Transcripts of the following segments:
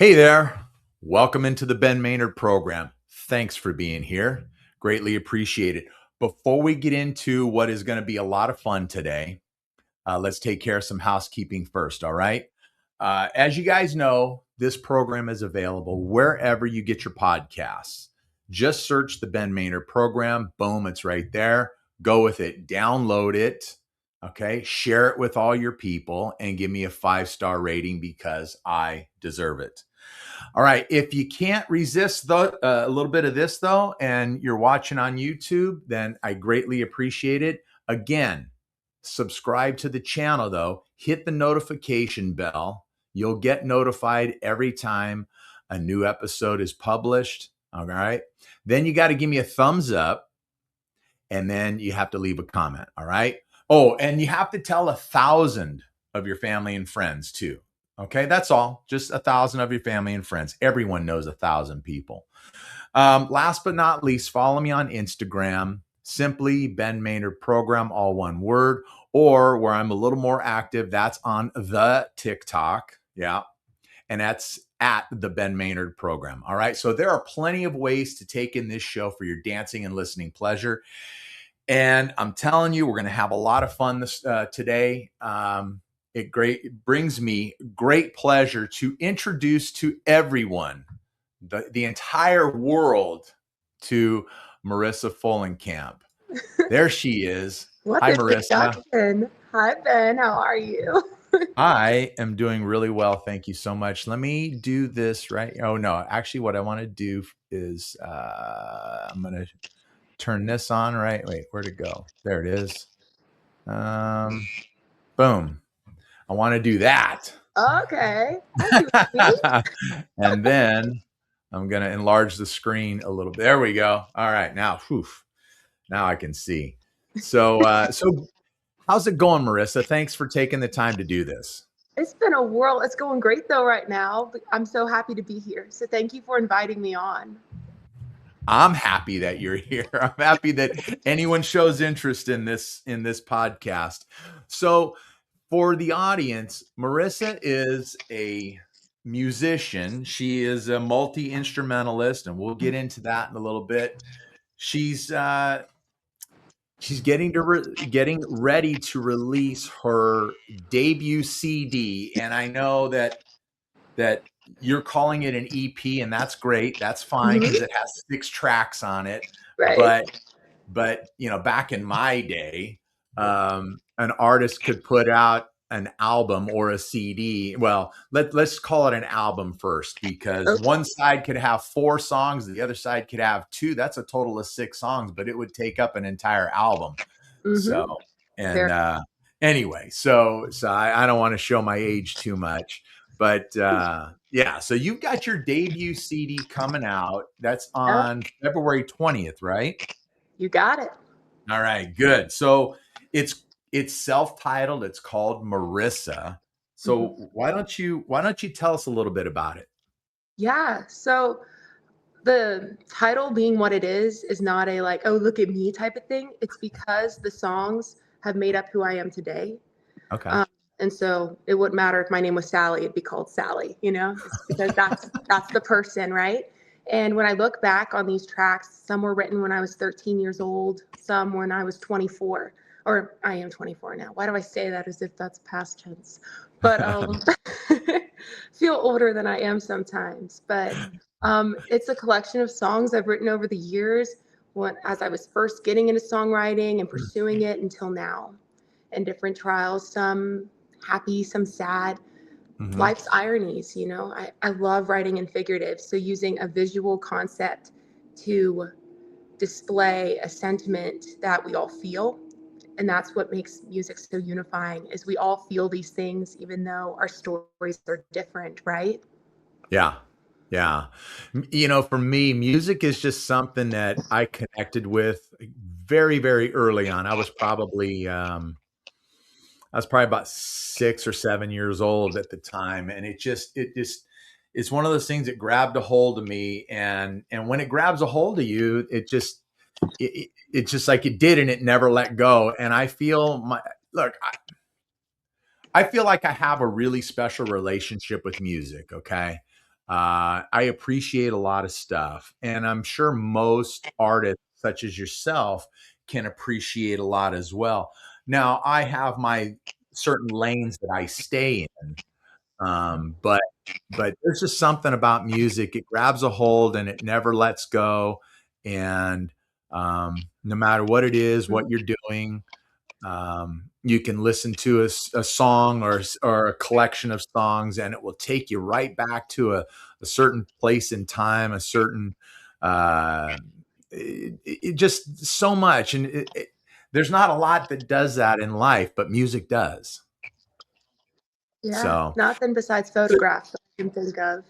Hey there. Welcome into the Ben Maynard program. Thanks for being here. Greatly appreciate it. Before we get into what is going to be a lot of fun today, let's take care of some housekeeping first. All right. As you guys know, this program is available wherever you get your podcasts. Just search the Ben Maynard program. Boom, it's right there. Go with it. Download it. Okay. Share it with all your people and give me a 5-star rating because I deserve it. All right. If you can't resist a little bit of this, though, and you're watching on YouTube, then I greatly appreciate it. Again, subscribe to the channel, though. Hit the notification bell. You'll get notified every time a new episode is published. All right. Then you got to give me a thumbs up, and then you have to leave a comment. All right. Oh, and you have to tell 1,000 of your family and friends, too. Okay, that's all. Just 1,000 of your family and friends. Everyone knows 1,000 people. Last but not least, follow me on Instagram, simply Ben Maynard Program, all one word, or where I'm a little more active, that's on the TikTok. Yeah. And that's at the Ben Maynard Program. All right. So there are plenty of ways to take in this show for your dancing and listening pleasure. And I'm telling you, we're going to have a lot of fun today. It brings me great pleasure to introduce to everyone, the entire world, to Marisa Fullenkamp. There she is. Hi, Marisa. Hi, Ben. How are you? I am doing really well. Thank you so much. Let me do this right. Oh, no. Actually, what I want to do is I'm going to turn this on, right? Wait, where'd it go? There it is. Boom. I want to do that. Okay. And then I'm going to enlarge the screen a little bit. There we go. All right. Now, now I can see. So how's it going, Marisa? Thanks for taking the time to do this. It's been a whirl. It's going great, though, right now. I'm so happy to be here. So thank you for inviting me on. I'm happy that you're here. I'm happy that anyone shows interest in this podcast. So for the audience, Marisa is a musician. She is a multi-instrumentalist, and we'll get into that in a little bit. She's getting ready to release her debut CD, and I know that you're calling it an EP, and that's great. That's fine because it has 6 tracks on it. Right. But back in my day, an artist could put out an album or a CD. Well, let's call it an album first, because one side could have 4 songs, the other side could have 2. That's a total of 6 songs, but it would take up an entire album. So, and anyway, so I don't want to show my age too much, but yeah. So you've got your debut CD coming out. That's on February 20th, right? You got it. All right, good. So it's self-titled. It's called Marisa. So why don't you tell us a little bit about it? Yeah. So the title being what it is not a like, oh, look at me type of thing. It's because the songs have made up who I am today. Okay. And so it wouldn't matter if my name was Sally, it'd be called Sally, it's because that's the person, right? And when I look back on these tracks, some were written when I was 13 years old, some when I was 24, or I am 24 now. Why do I say that as if that's past tense? But feel older than I am sometimes. But it's a collection of songs I've written over the years as I was first getting into songwriting and pursuing it until now, and different trials, some happy, some sad, life's ironies. I love writing in figurative. So using a visual concept to display a sentiment that we all feel. And that's what makes music so unifying, is we all feel these things, even though our stories are different, right? Yeah. Yeah. For me, music is just something that I connected with very, very early on. I was probably about 6 or 7 years old at the time. And it's one of those things that grabbed a hold of me. And when it grabs a hold of you, it's just like it did, and it never let go. And I feel I feel like I have a really special relationship with music. Okay. I appreciate a lot of stuff, and I'm sure most artists, such as yourself, can appreciate a lot as well. Now, I have my certain lanes that I stay in, but there's just something about music. It grabs a hold and it never lets go. And no matter what it is, what you're doing, you can listen to a song or a collection of songs, and it will take you right back to a certain place in time, a certain uh, it just so much. And there's not a lot that does that in life, but music does. Yeah, So nothing besides photographs that I can think of.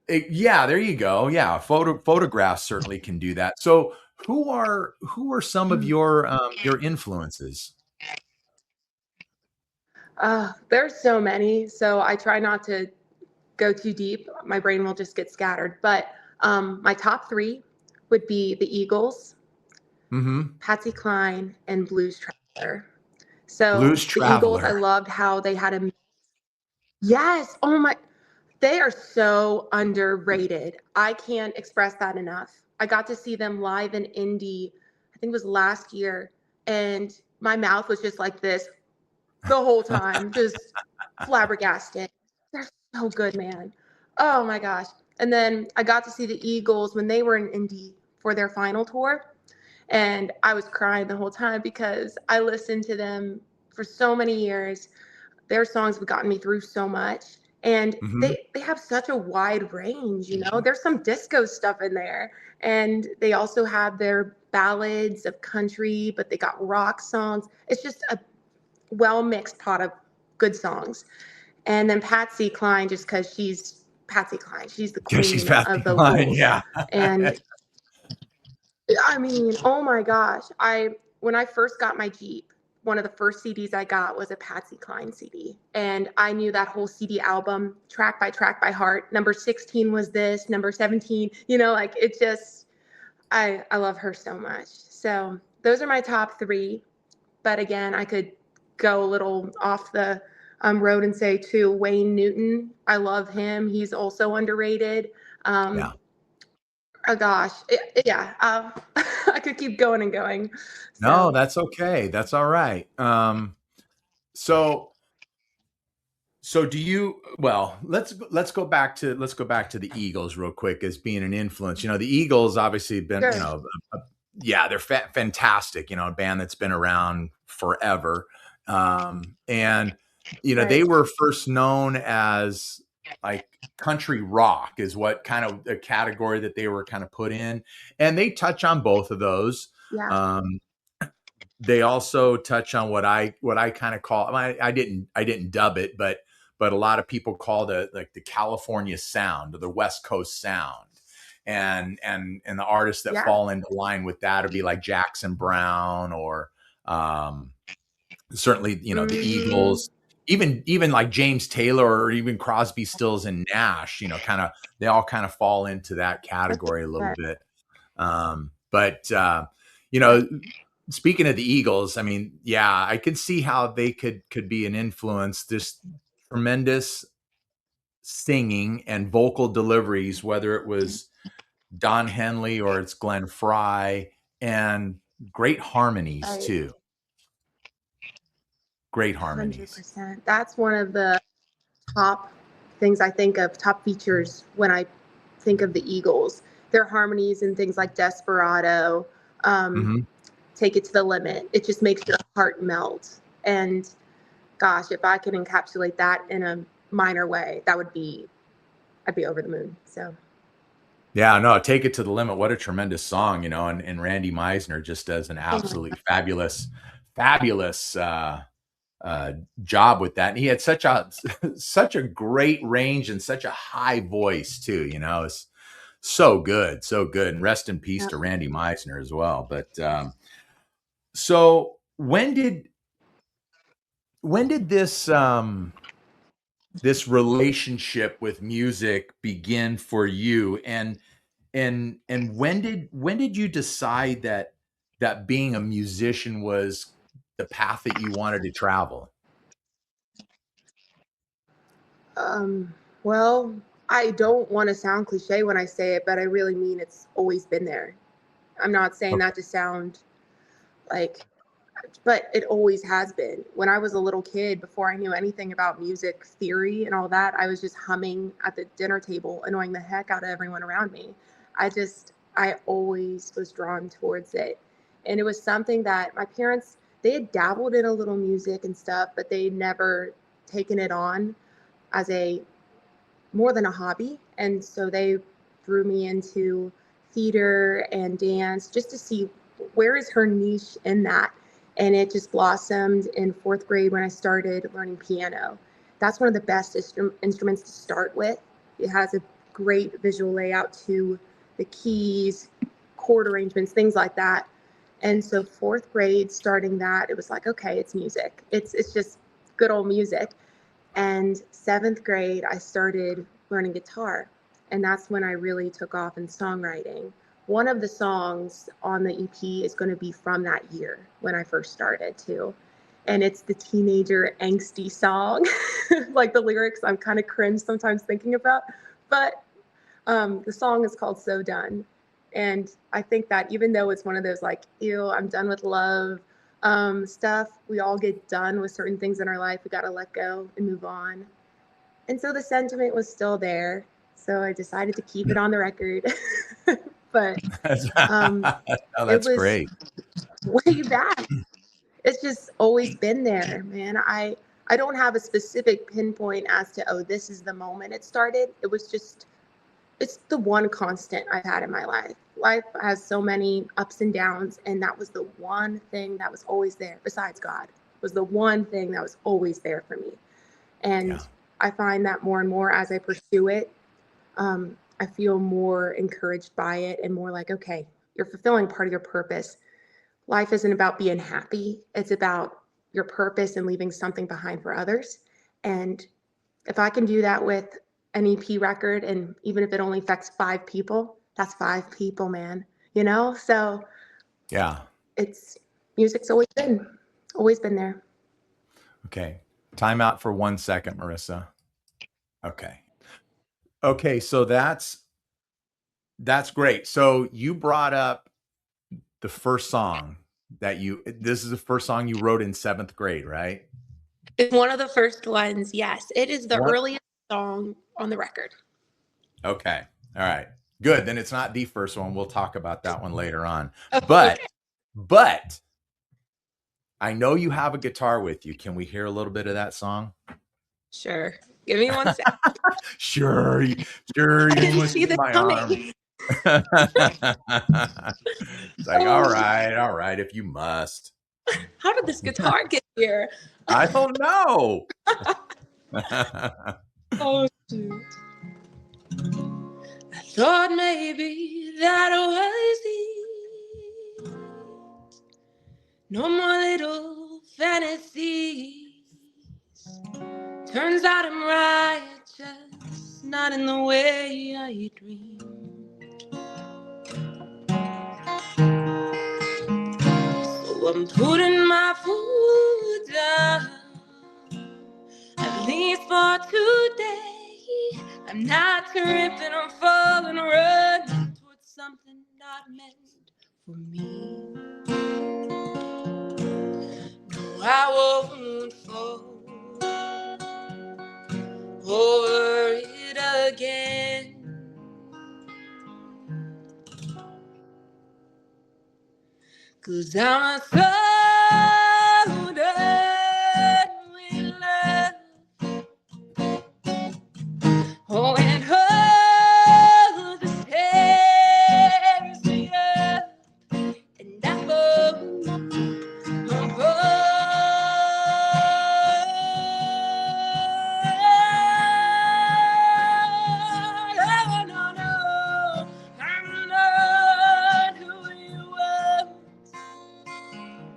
Yeah, there you go. Yeah, photographs certainly can do that. So, who are some of your influences? There's so many, so I try not to go too deep. My brain will just get scattered. But my top three would be the Eagles, Hmm. Patsy Cline, and Blues Traveler. So Blues the Eagles, I Traveler. loved how they had a yes. Oh my, they are so underrated. I can't express that enough. I got to see them live in Indy, I think it was last year, and my mouth was just like this the whole time, just flabbergasted. They're so good, man. Oh my gosh. And then I got to see the Eagles when they were in Indy for their final tour. And I was crying the whole time because I listened to them for so many years. Their songs have gotten me through so much. And Hmm. they have such a wide range, you know. There's some disco stuff in there. And they also have their ballads of country, but they got rock songs. It's just a well mixed pot of good songs. And then Patsy Cline, just because she's Patsy Cline, she's the Yeah, she's queen Patsy of Cline. vocals. Yeah. And I mean, oh my gosh, I when I first got my Jeep, one of the first CDs I got was a Patsy Cline CD, and I knew that whole CD album track by heart. Number 16 was this, number 17, like it just I love her so much. So those are my top three. But again, I could go a little off the road and say too, Wayne Newton. I love him. He's also underrated. Yeah. Um, oh gosh, yeah. I could keep going and going. No, So that's okay. That's all right. So so do you, well, let's go back to the Eagles real quick as being an influence. The Eagles obviously been, sure, yeah, they're fantastic, a band that's been around forever. And right, they were first known as like country rock is what kind of a category that they were kind of put in. And they touch on both of those. yeah, Um, they also touch on what I kind of call, I didn't dub it, but a lot of people call the California sound or the West Coast sound. And the artists that yeah, fall into line with that would be like Jackson Brown or um, certainly the hmm, Eagles, even like James Taylor or even Crosby, Stills and Nash. Kind of they all kind of fall into that category a little 100%, bit. But you right. know, speaking of the Eagles, I mean, yeah, I could see how they could be an influence. This tremendous singing and vocal deliveries, whether it was Don Henley or it's Glenn Fry, and great harmonies Right. too. Great harmonies. 100%. That's one of the top things I think of, top features when I think of the Eagles. Their harmonies and things like Desperado, um, Hmm. Take It to the Limit. It just makes your heart melt. And gosh, if I could encapsulate that in a minor way, I'd be over the moon. So, Yeah, no, Take It to the Limit. What a tremendous song, and Randy Meisner just does an oh my absolutely God, fabulous uh, job with that. And he had such a such a great range and such a high voice too. It's so good, so good. And rest in peace yeah. to Randy Meisner as well. But so when did this relationship with music begin for you? And when did you decide that being a musician was the path that you wanted to travel? Um, well, I don't want to sound cliche when I say it, but I really mean it's always been there. I'm not saying that to sound like, but it always has been. When I was a little kid, before I knew anything about music theory and all that, I was just humming at the dinner table, annoying the heck out of everyone around me. I always was drawn towards it. And it was something that my parents, they had dabbled in a little music and stuff, but they never taken it on as a more than a hobby. And so they threw me into theater and dance just to see where is her niche in that. And it just blossomed in fourth grade when I started learning piano. That's one of the best instruments to start with. It has a great visual layout to the keys, chord arrangements, things like that. And so fourth grade, starting that, it was like, okay, it's music. It's just good old music. And seventh grade, I started learning guitar. And that's when I really took off in songwriting. One of the songs on the EP is going to be from that year when I first started too. And it's the teenager angsty song. Like the lyrics, I'm kind of cringe sometimes thinking about. But the song is called So Done. And I think that even though it's one of those like, ew, I'm done with love stuff, we all get done with certain things in our life. We got to let go and move on. And so the sentiment was still there. So I decided to keep it on the record. But Oh, it that's was great. way back. It's just always been there, man. I don't have a specific pinpoint as to, oh, this is the moment it started. It was just, it's the one constant I've had in my life. Life has so many ups and downs, and that was the one thing that was always there, besides God, was the one thing that was always there for me. And Yeah. I find that more and more as I pursue it, I feel more encouraged by it and more like, okay, you're fulfilling part of your purpose. Life isn't about being happy. It's about your purpose and leaving something behind for others. And if I can do that with an EP record, and even if it only affects 5 people, that's 5 people, man. You know? So Yeah. it's music's always been there. Okay. Time out for 1 second, Marissa. Okay. Okay. So that's great. So you brought up the first song this is the first song you wrote in 7th grade, right? It's one of the first ones. Yes, it is the What? earliest song on the record. Okay. All right. Good. Then it's not the first one. We'll talk about that one later on. Oh, But okay. but I know you have a guitar with you. Can we hear a little bit of that song? Sure. Give me 1 second. Sure. I You didn't see twisted this my arm. coming. It's like, all right, if you must. How did this guitar get here? I don't know. Oh, shoot. I thought maybe that was it. No more little fantasies. Turns out I'm right, just not in the way I dreamed. So I'm putting my foot down, at least for today. I'm not tripping, I'm falling, running towards something not meant for me. No, I won't fall over it again. 'Cause I'm so done with love. Oh, and hold the tears me up, and I no, I'm not who you were.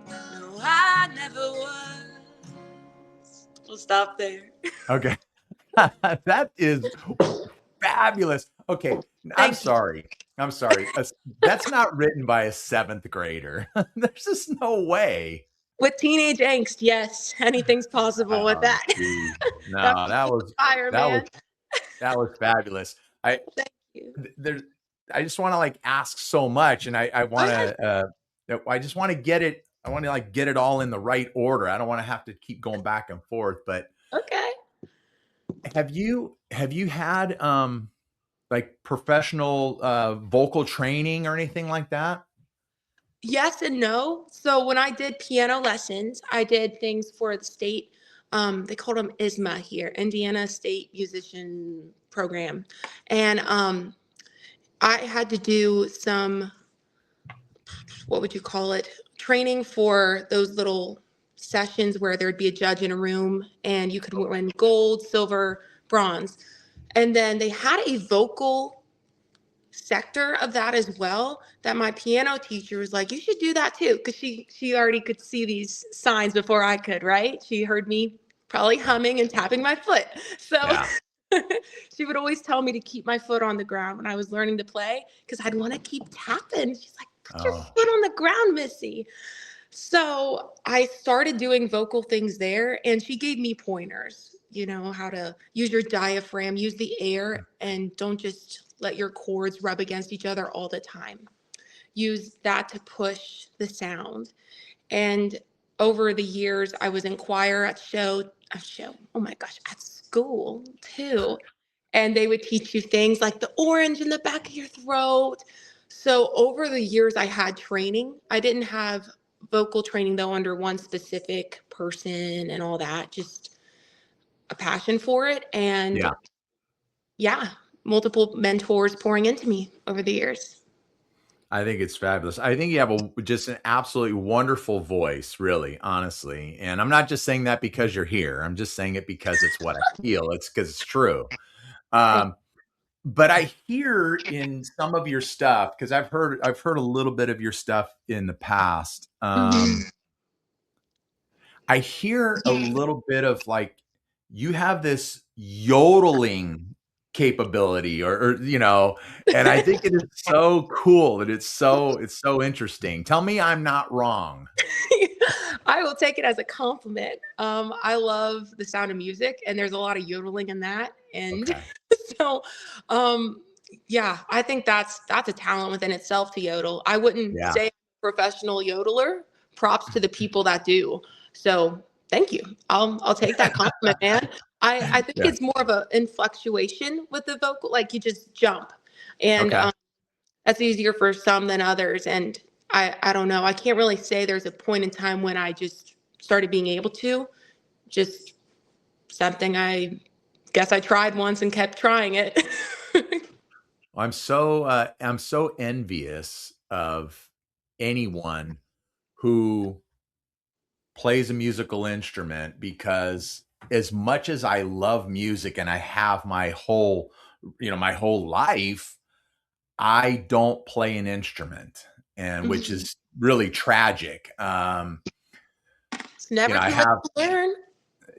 No, I never was. We'll stop there. Okay. That is fabulous. Okay. I'm sorry. That's not written by a 7th grader. There's just no way. With teenage angst, yes, anything's possible with that. Geez. No, That was that was fire, that was man. That was fabulous. Thank you. There's I just want to like ask so much, and I Go want ahead. to I just want to get it. I want to like get it all in the right order. I don't want to have to keep going back and forth. But Okay. have you had like professional vocal training or anything like that? Yes and no. So when I did piano lessons, I did things for the state. They called them ISMA here, Indiana State Musician Program, and I had to do some, what would you call it, training for those little sessions where there'd be a judge in a room and you could win gold, silver, bronze. And then they had a vocal sector of that as well, that my piano teacher was like, you should do that too, because she already could see these signs before I could, right? She heard me probably humming and tapping my foot. So Yeah. she would always tell me to keep my foot on the ground when I was learning to play, because I'd want to keep tapping. She's like, put your Oh, foot on the ground, Missy. So I started doing vocal things there, and she gave me pointers, how to use your diaphragm, use the air, and don't just let your chords rub against each other all the time. Use that to push the sound. And over the years, I was in choir oh my gosh, at school too. And they would teach you things like the orange in the back of your throat. So over the years, I had training. I didn't have vocal training though under one specific person and all that, just a passion for it. And yeah. yeah, multiple mentors pouring into me over the years. I think it's fabulous. I think you have just an absolutely wonderful voice, really, honestly. And I'm not just saying that because you're here. I'm just saying it because it's what I feel. It's because it's true. Thank Um, but I hear in some of your stuff, because I've heard a little bit of your stuff in the past. Mhm. I hear a little bit of like you have this yodeling capability or and I think it is so cool, and it's so interesting. Tell me I'm not wrong. I will take it as a compliment. I love the sound of music, and there's a lot of yodeling in that. And Okay. so, um, yeah, I think that's a talent within itself to yodel. I wouldn't Yeah. say professional yodeler. Props to the people that do. So, thank you. I'll take that compliment, man. I think Yeah. it's more of a influctuation with the vocal, like you just jump, and Okay. that's easier for some than others. And I don't know. I can't really say there's a point in time when I just started being able to. Just something I guess I tried once and kept trying it. I'm so envious of anyone who plays a musical instrument because as much as I love music and I have my whole life, I don't play an instrument, and which Mhm. is really tragic. It's never I too late have to learn.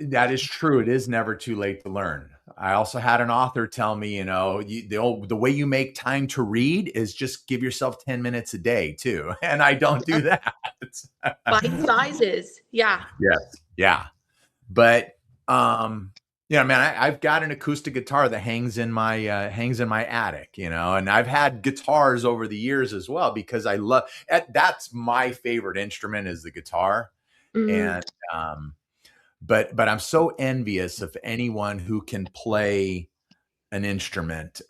that is true. It is never too late to learn. I also had an author tell me, the way you make time to read is just give yourself 10 minutes a day too. And I don't do that. Bite sizes. Yeah. Yes. Yeah. But man, I've got an acoustic guitar that hangs in my attic, and I've had guitars over the years as well because that's my favorite instrument is the guitar. Mhm. And but I'm so envious of anyone who can play an instrument.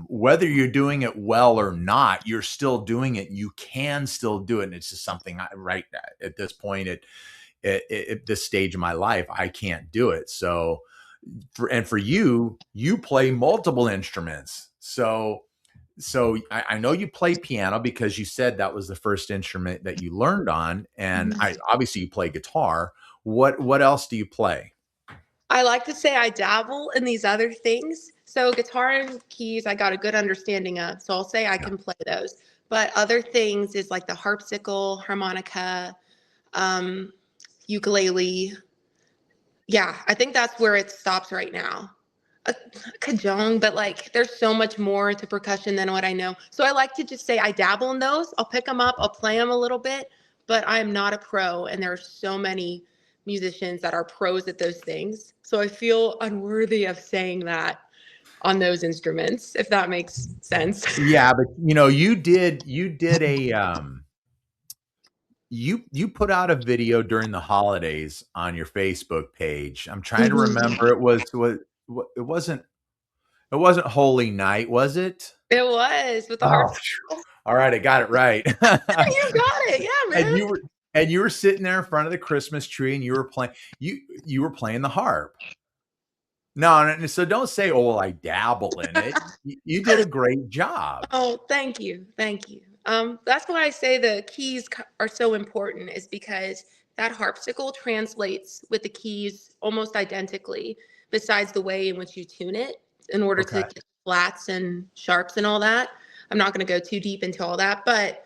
Whether you're doing it well or not, you're still doing it. You can still do it. And it's just something right at this point at this stage of my life, I can't do it. So for you play multiple instruments. So I know you play piano because you said that was the first instrument that you learned on, and Mhm. I obviously you play guitar. What else do you play? I like to say I dabble in these other things. So guitar and keys, I got a good understanding of. So I'll say I Yeah. can play those. But other things is like the harpsichle, harmonica, um, ukulele. Yeah, I think that's where it stops right now. A cajong, but like there's so much more to percussion than what I know. So I like to just say I dabble in those. I'll pick them up, I'll play them a little bit, but I am not a pro. And there are so many musicians that are pros at those things. So I feel unworthy of saying that. on those instruments, if that makes sense. Yeah, but you did a you put out a video during the holidays on your Facebook page. I'm trying to Mhm. remember. It was what it wasn't Holy Night, was it? It was with the Oh, harps. phew. All right, I got it right. You got it. Yeah, and man. you were sitting there in front of the Christmas tree and you were playing the harp. No, no, so don't say, "Oh, well, I dabble in it." You did a great job. Oh, thank you. Thank you. That's why I say the keys are so important, is because that harpsichle translates with the keys almost identically, besides the way in which you tune it in order to Okay. get flats and sharps and all that. I'm not going to go too deep into all that, but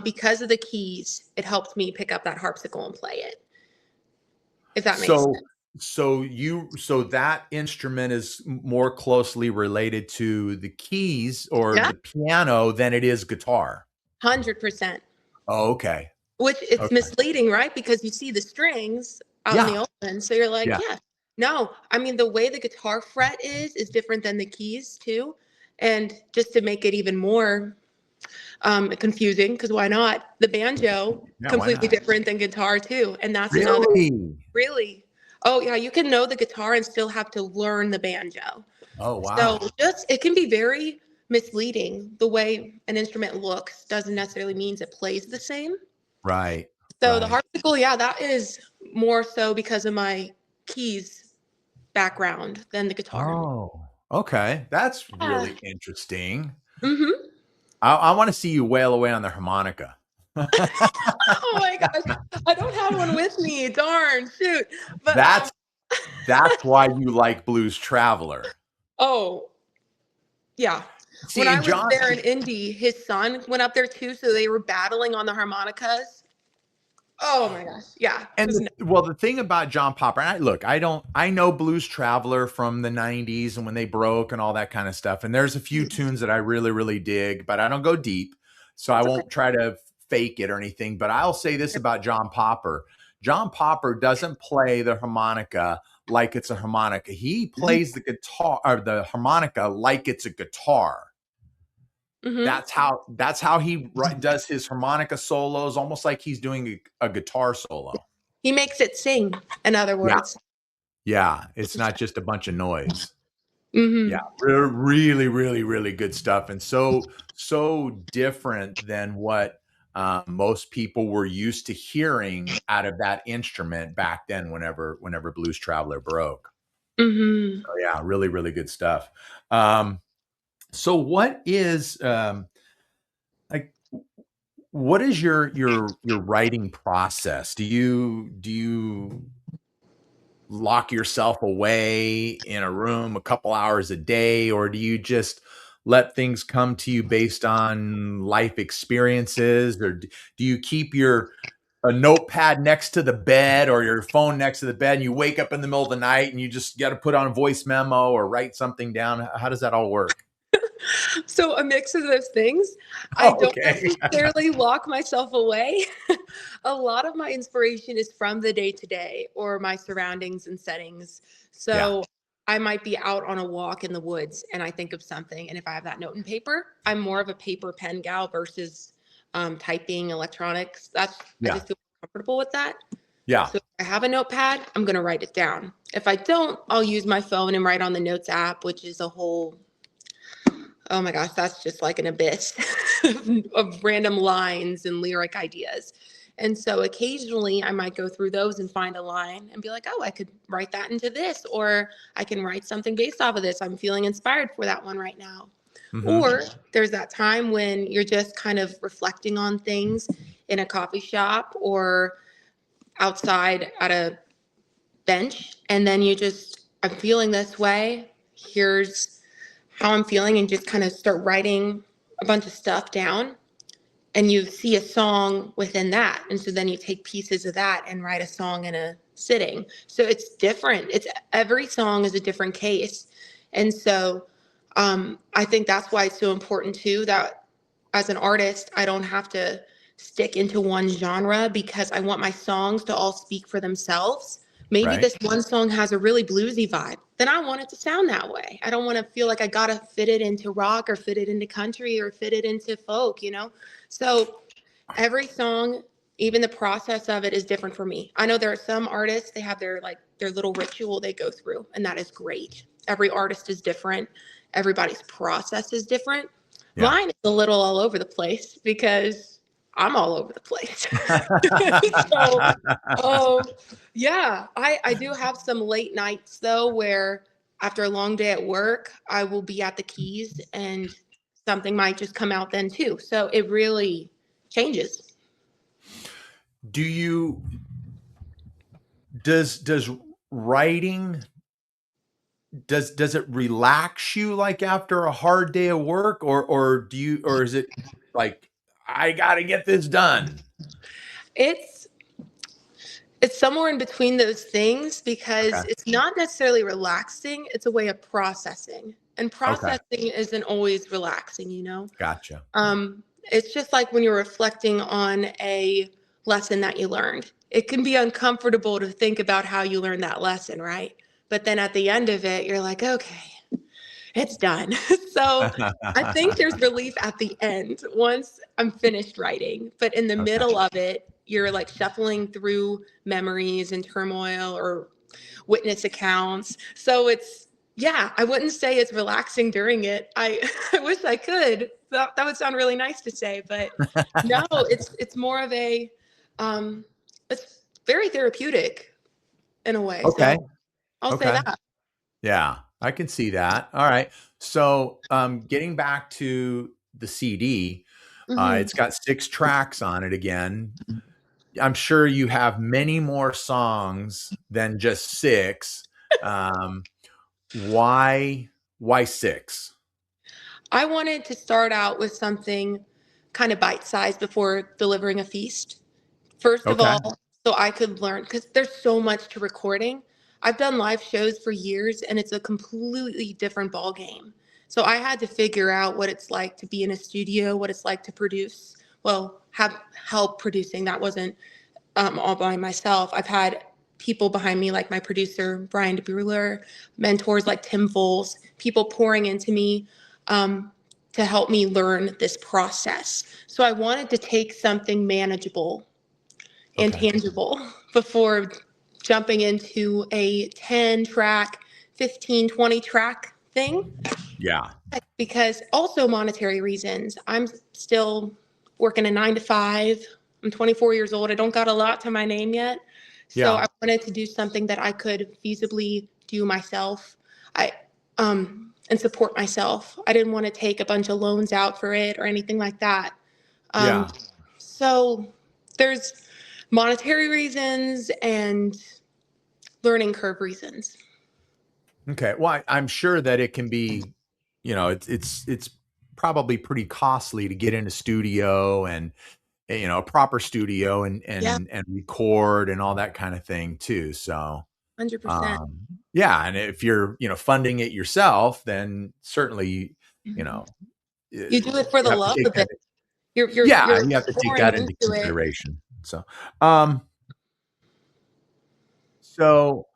because of the keys, it helped me pick up that harpsichle and play it, if that makes So sense. so that instrument is more closely related to the keys or Yeah, the piano than it is guitar. 100%. Oh, okay. Which it's Okay. misleading, right? Because you see the strings out in Yeah. the open, so you're like, Yeah. yeah. No, I mean, the way the guitar fret is different than the keys too. And just to make it even more confusing, because why not? The banjo, Yeah, why completely not? different than guitar too. And that's another, Really? really. Oh yeah, you can know the guitar and still have to learn the banjo. Oh, So wow. just it can be very misleading. The way an instrument looks doesn't necessarily means it plays the same. Right. So the Right. harpsichle, yeah, that is more so because of my keys background than the guitar. Oh, okay. That's Yeah. really interesting. Mm-hmm. I wanna see you wail away on the harmonica. Oh my gosh. I don't have one with me. Darn, shoot. But That's that's why you like Blues Traveler. oh yeah. When See, I and was John there in Indy, his son went up there too, so they were battling on the harmonicas. Oh my gosh. Yeah. It and was the thing about John Popper, and I know Blues Traveler from the '90s and when they broke and all that kind of stuff. And there's a few tunes that I really, really dig, but I don't go deep, so I it's okay. won't try to fake it or anything. But I'll say this about John Popper: John Popper doesn't play the harmonica like it's a harmonica. He plays the guitar or the harmonica like it's a guitar. Mm-hmm. That's how he does his harmonica solos, almost like he's doing a guitar solo. He makes it sing, in other Yeah. words. Yeah, it's not just a bunch of noise. Yeah, Mm-hmm. really, really, really good stuff, and so different than what most people were used to hearing out of that instrument back then. Whenever Blues Traveler broke, Mm-hmm. so yeah, really, really good stuff. Um, so, like what is your writing process? Do you lock yourself away in a room a couple hours a day, or do you just let things come to you based on life experiences, or do you keep your a notepad next to the bed or your phone next to the bed and you wake up in the middle of the night and you just got to put on a voice memo or write something down? How does that all work? So a mix of those things. I Oh, don't okay. necessarily lock myself away. A lot of my inspiration is from the day to day or my surroundings and settings. Yeah. So I might be out on a walk in the woods and I think of something. And if I have that note and paper, I'm more of a paper pen gal versus typing electronics. I Yeah. just feel comfortable with that. Yeah. So if I have a notepad, I'm going to write it down. If I don't, I'll use my phone and write on the notes app, which is a whole, oh my gosh, that's just like an abyss of random lines and lyric ideas. And so occasionally I might go through those and find a line and be like, oh, I could write that into this, or I can write something based off of this. I'm feeling inspired for that one right now. Hmm. Or there's that time when you're just kind of reflecting on things in a coffee shop or outside at a bench. And then you just, I'm feeling this way. Here's how I'm feeling, and just kind of start writing a bunch of stuff down. And you see a song within that. And so then you take pieces of that and write a song in a sitting. So it's different. It's every song is a different case. And so I think that's why it's so important too that as an artist, I don't have to stick into one genre because I want my songs to all speak for themselves, Maybe Right. this one song has a really bluesy vibe. Then I want it to sound that way. I don't want to feel like I got to fit it into rock or fit it into country or fit it into folk, you know? So every song, even the process of it is different for me. I know there are some artists, they have their like their little ritual they go through, and that is great. Every artist is different. Everybody's process is different. Yeah. Mine is a little all over the place because I'm all over the place. So, um, yeah, I do have some late nights though where after a long day at work, I will be at the keys and something might just come out then too. So it really changes. Do you does writing does it relax you like after a hard day of work, or do you, or is it like I got to get this done? It's it's somewhere in between those things Okay. because it's not necessarily relaxing, it's a way of processing. And Okay. processing isn't always relaxing, you know? Gotcha. It's just like when you're reflecting on a lesson that you learned. It can be uncomfortable to think about how you learned that lesson, right? But then at the end of it, you're like, okay, it's done. So I think there's relief at the end once I'm finished writing. But in the Okay. middle of it, you're like shuffling through memories and turmoil or witness accounts. So it's, yeah, I wouldn't say it's relaxing during it. I wish I could. That would sound really nice to say, but no, it's more of a um it's very therapeutic in a way. Okay. So I'll say Okay. that. Yeah, I can see that. All right. So, getting back to the CD, Hmm. it's got 6 tracks on it again. I'm sure you have many more songs than just 6. Um, why why 6? I wanted to start out with something kind of bite-sized before delivering a feast. First of Okay. all, so I could learn because there's so much to recording. I've done live shows for years and it's a completely different ball game. So I had to figure out what it's like to be in a studio, what it's like to produce, well, have help producing. That wasn't all by myself. I've had people behind me like my producer, Brian DeBruler, mentors like Tim Foles, people pouring into me to help me learn this process. So I wanted to take something manageable and Okay. tangible before jumping into a 10 track, 15, 20 track thing. Yeah. Because also monetary reasons. I'm still working a 9 to 5. I'm 24 years old. I don't got a lot to my name yet. So Yeah. I wanted to do something that I could feasibly do myself. I and support myself. I didn't want to take a bunch of loans out for it or anything like that. Um, Yeah. so there's monetary reasons and learning curve reasons. Okay. Well, I'm sure that it can be, it's probably pretty costly to get in a studio and, a proper studio and Yeah, record and all that kind of thing too. So, 100%. yeah, and if you're, funding it yourself, then certainly, you Mhm. know, You do it for you the have to love take of that. it. You're Yeah, you have to take pouring that into into it. consideration. So, um, so,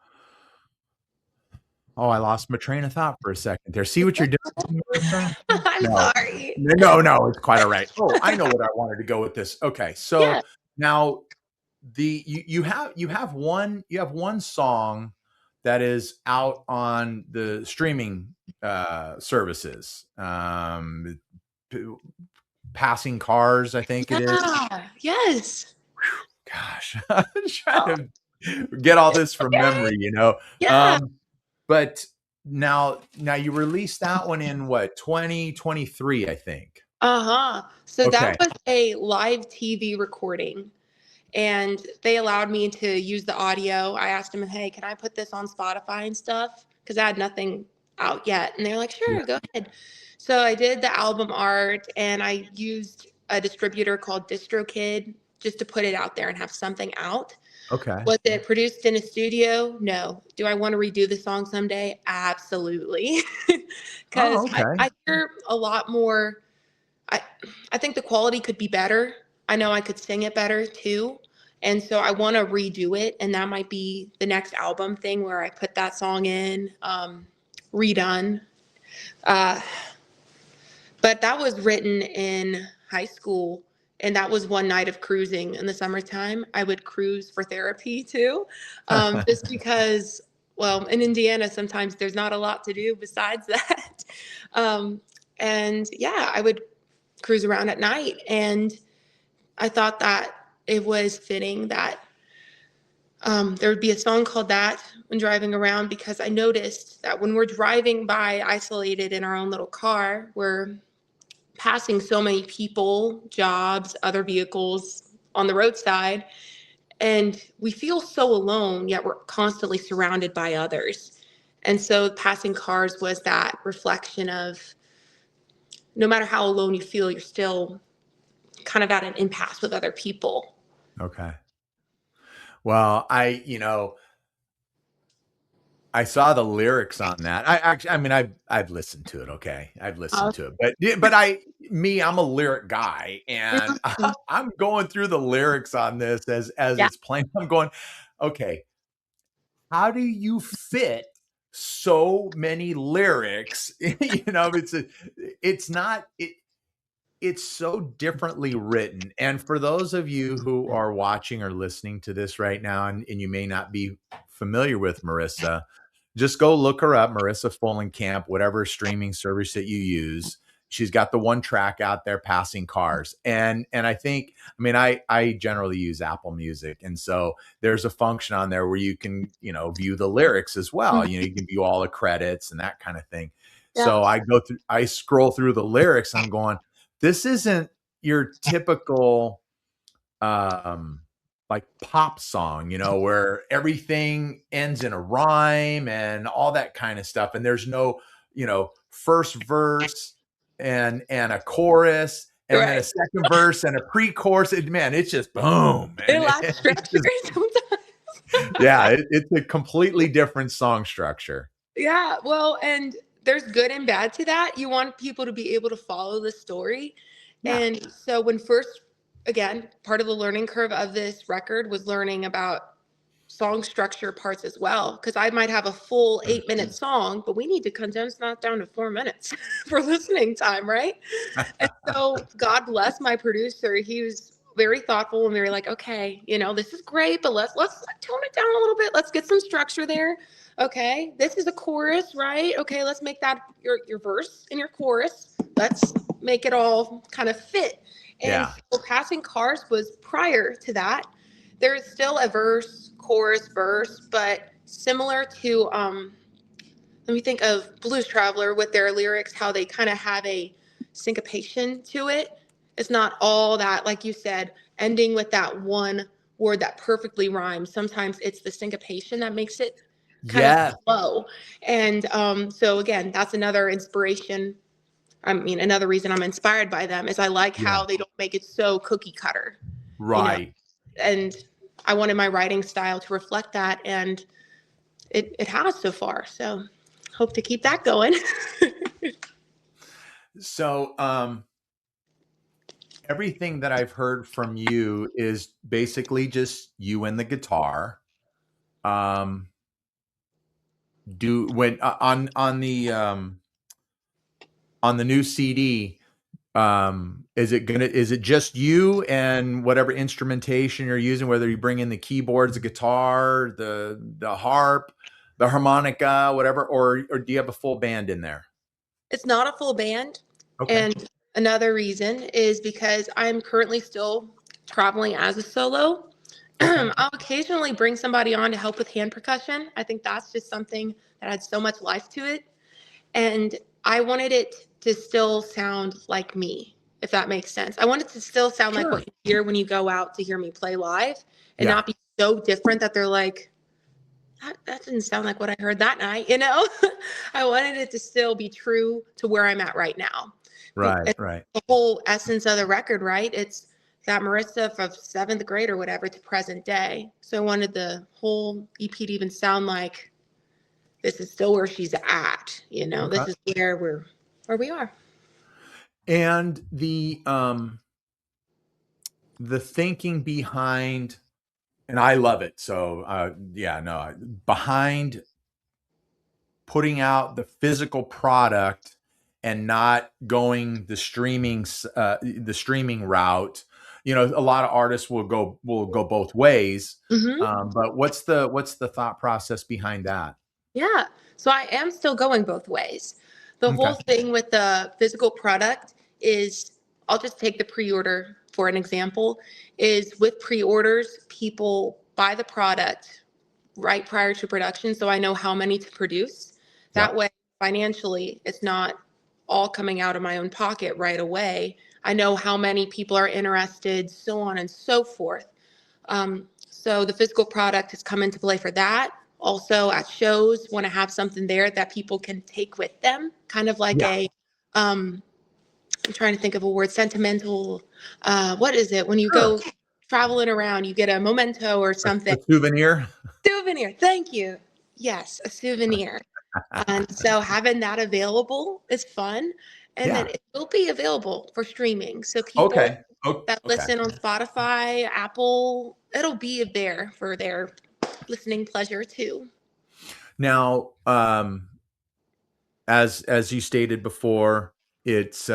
oh, I lost my train of thought for a second there. See what you're doing, Marissa? I'm No. sorry. No, it's quite all right. Oh, I know what I wanted to go with this. Okay, Yeah. so now you have one song that is out on the streaming services. P- Passing Cars, I think it is. Yeah. Yes. Gosh, I'm Oh, trying to get all this from okay. memory. Yeah. Um, but now you released that one in what, 2023, I think. Uh-huh. So Okay. that was a live TV recording, and they allowed me to use the audio. I asked them, hey, can I put this on Spotify and stuff? Because I had nothing out yet. And they're like, Yeah. sure, go ahead. So I did the album art and I used a distributor called DistroKid just to put it out there and have something out. Okay. Was it produced in a studio? No. Do I want to redo the song someday? Absolutely. Oh, Because okay. I hear a lot more. I, I think the quality could be better. I know I could sing it better too. And so I want to redo it. And that might be the next album thing where I put that song in, redone. Uh, but that was written in high school. And that was one night of cruising in the summertime. I would cruise for therapy too, just because, well, in Indiana, sometimes there's not a lot to do besides that. Um, and yeah, I would cruise around at night. And I thought that it was fitting that there would be a song called that when driving around, because I noticed that when we're driving by isolated in our own little car, we're passing so many people, jobs, other vehicles on the roadside, and we feel so alone, yet we're constantly surrounded by others. And so passing cars was that reflection of no matter how alone you feel, you're still kind of at an impasse with other people. Okay. Well, I saw the lyrics on that. I mean, I've listened to it. Okay, I've listened Uh, to it, but I'm a lyric guy, and mhm. I'm going through the lyrics on this as Yeah, it's playing. I'm going, okay, how do you fit so many lyrics? It's not it. It's so differently written. And for those of you who are watching or listening to this right now, and you may not be familiar with Marissa, just go look her up, Marisa Fullenkamp, whatever streaming service that you use. She's got the one track out there, Passing Cars. And I think, I mean, I generally use Apple Music. And so there's a function on there where you can, view the lyrics as well. mhm. You can view all the credits and that kind of thing. Yeah, So I scroll through the lyrics. I'm going, this isn't your typical um like pop song, where everything ends in a rhyme and all that kind of stuff. And there's no, first verse and a chorus and then a right. second verse and a pre-chorus. Man, it's just boom. It And lacks it's structure just, sometimes. yeah, it's a completely different song structure. Yeah, well, and there's good and bad to that. You want people to be able to follow the story. Yeah. And so when first, again, part of the learning curve of this record was learning about song structure parts as well. Because I might have a full 8-minute song, but we need to condense that down to 4 minutes for listening time, right? And so God bless my producer. He was very thoughtful and very like, okay, this is great, but let's tone it down a little bit. Let's get some structure there. Okay, this is a chorus, right? Okay, let's make that your verse and your chorus. Let's make it all kind of fit. And Yeah. so Passing Cars was prior to that. There's still a verse, chorus, verse, but similar to let me think of Blues Traveler with their lyrics, how they kind of have a syncopation to it. It's not all that, like you said, ending with that one word that perfectly rhymes. Sometimes it's the syncopation that makes it kind of Yeah. slow. And so, again, that's another inspiration. I mean, another reason I'm inspired by them is I like Yeah. how they don't make it so cookie cutter, you know, Right. and I wanted my writing style to reflect that. And it has so far. So hope to keep that going. So, everything that I've heard from you is basically just you and the guitar. Um, do when on the new CD, is it just you and whatever instrumentation you're using, whether you bring in the keyboards, the guitar, the harp, the harmonica, whatever, or do you have a full band in there? It's not a full band. Okay. And another reason is because I'm currently still traveling as a solo. Okay. I'll occasionally bring somebody on to help with hand percussion. I think that's just something that adds so much life to it. And I wanted it to still sound like me, if that makes sense. I want it to still sound like Sure. what you hear when you go out to hear me play live and Yeah. not be so different that they're like, that didn't sound like what I heard that night. I wanted it to still be true to where I'm at right now. Right. It's Right. the whole essence of the record, right? It's got Marissa from seventh grade or whatever to present day. So I wanted the whole EP to even sound like this is still where she's at. Okay. This is where we are. And the thinking behind And I love it. So yeah, no, behind putting out the physical product and not going the streaming route. You know, a lot of artists will go both ways. Hmm. But what's the thought process behind that? Yeah. So I am still going both ways. The whole Okay. thing with the physical product is, I'll just take the pre-order for an example, is with pre-orders, people buy the product right prior to production. So I know how many to produce. That Yep. way, financially, it's not all coming out of my own pocket right away. I know how many people are interested, so on and so forth. So the physical product has come into play for that. Also at shows, want to have something there that people can take with them, kind of like Yeah. a, I'm trying to think of a word, sentimental. What is it? When you Sure. go traveling around, you get a memento or A something. souvenir. Souvenir. Thank you. Yes, a souvenir. And so having that available is fun. And then Yeah. it will be available for streaming. So people Okay. Oh, that okay. listen on Spotify, Apple, it'll be there for their listening pleasure too. Now, as you stated before, it's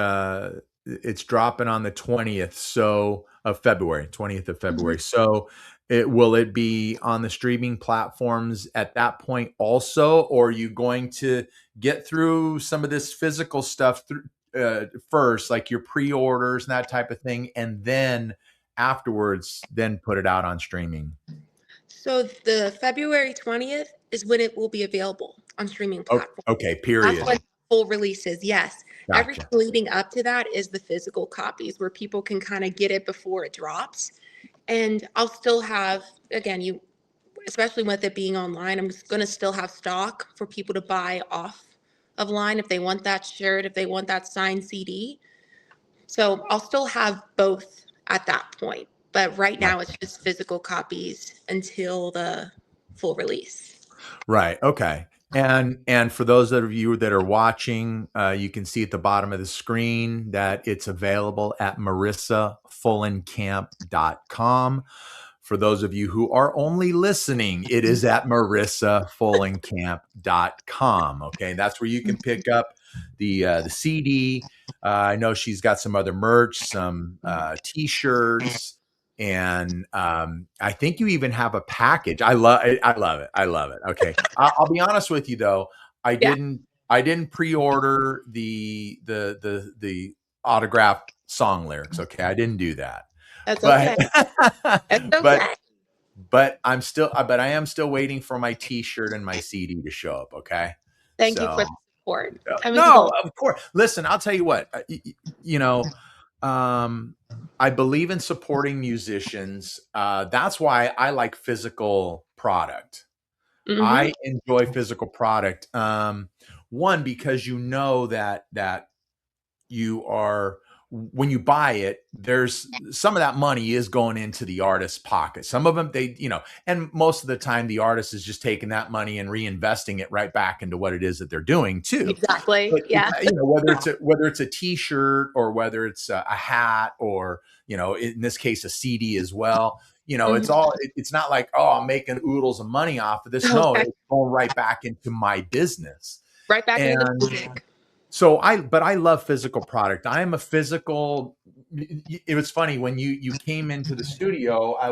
dropping on the 20th so of February, 20th of Mhm. February. So it be on the streaming platforms at that point also, or are you going to get through some of this physical stuff through first, like your pre-orders and that type of thing, and then afterwards, then put it out on streaming? So the February 20th is when it will be available on streaming Oh, platforms. okay, That's period. when full releases. Yes. Everything Gotcha. leading up to that is the physical copies where people can kind of get it before it drops. And I'll still have, again, you, especially with it being online, I'm just going to still have stock for people to buy off of line if they want that shirt, if they want that signed CD. So I'll still have both at that point. But right now it's just physical copies until the full release. Right. Okay. And for those of you that are watching, you can see at the bottom of the screen that it's available at marisafullenkamp.com. For those of you who are only listening, it is at marisafullenkamp.com. Okay, that's where you can pick up the CD. I know she's got some other merch, some T-shirts, and I think you even have a package. I love it. I love it. Okay, I'll be honest with you though. I Yeah, didn't I didn't pre-order the autographed song lyrics. Okay, I didn't do that, that's but okay. That's but okay. but I am still waiting for my T-shirt and my CD to show up. Okay, Thank you for so the support. That means a no, lot. of course. Listen, I'll tell you what. You know, um, I believe in supporting musicians. That's why I like physical product. Mm-hmm. I enjoy physical product. One, because you know that you are when you buy it, there's some of that money is going into the artist's pocket. Some of them and most of the time the artist is just taking that money and reinvesting it right back into what it is that they're doing too. Exactly. But Yeah. whether it's a T-shirt or whether it's a hat or in this case a CD as well. It's Mhm. all. It's not like, oh, I'm making oodles of money off of this. No, Okay. it's going right back into my business. Right back into the And music. so but I love physical product. I am a physical. It was funny when you came into the studio. I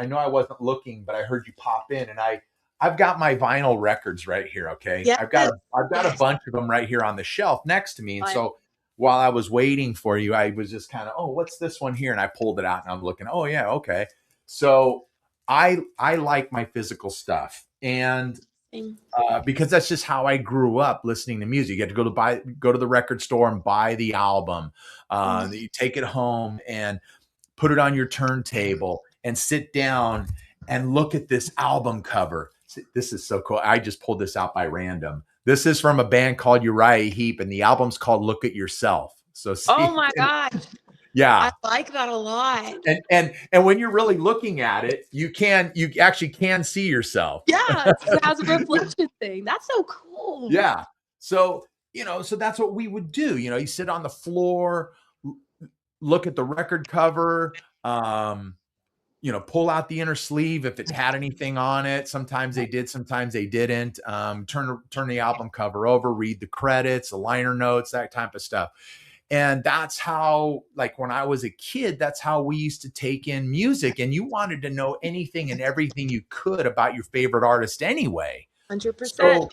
know I wasn't looking, but I heard you pop in, and I've got my vinyl records right here. Okay, Yes. I've got a Yes. bunch of them right here on the shelf next to me, and Fun. so while I was waiting for you, I was just kind of, oh, what's this one here? And I pulled it out, and I'm looking. Oh yeah, okay. So I like my physical stuff, and because that's just how I grew up listening to music. You had to go to the record store and buy the album. You take it home and put it on your turntable and sit down and look at this album cover. This is so cool. I just pulled this out by random. This is from a band called Uriah Heep, and the album's called "Look at Yourself." So Oh see, my gosh. I yeah, like that a lot. and when you're really looking at it, you actually can see yourself. Yeah, it has a reflection thing. That's so cool. Yeah. So that's what we would do. You sit on the floor, look at the record cover, pull out the inner sleeve if it had anything on it. Sometimes they did, sometimes they didn't. Turn the album cover over, read the credits, the liner notes, that type of stuff. And that's how, like when I was a kid, that's how we used to take in music, and you wanted to know anything and everything you could about your favorite artist anyway. 100%. So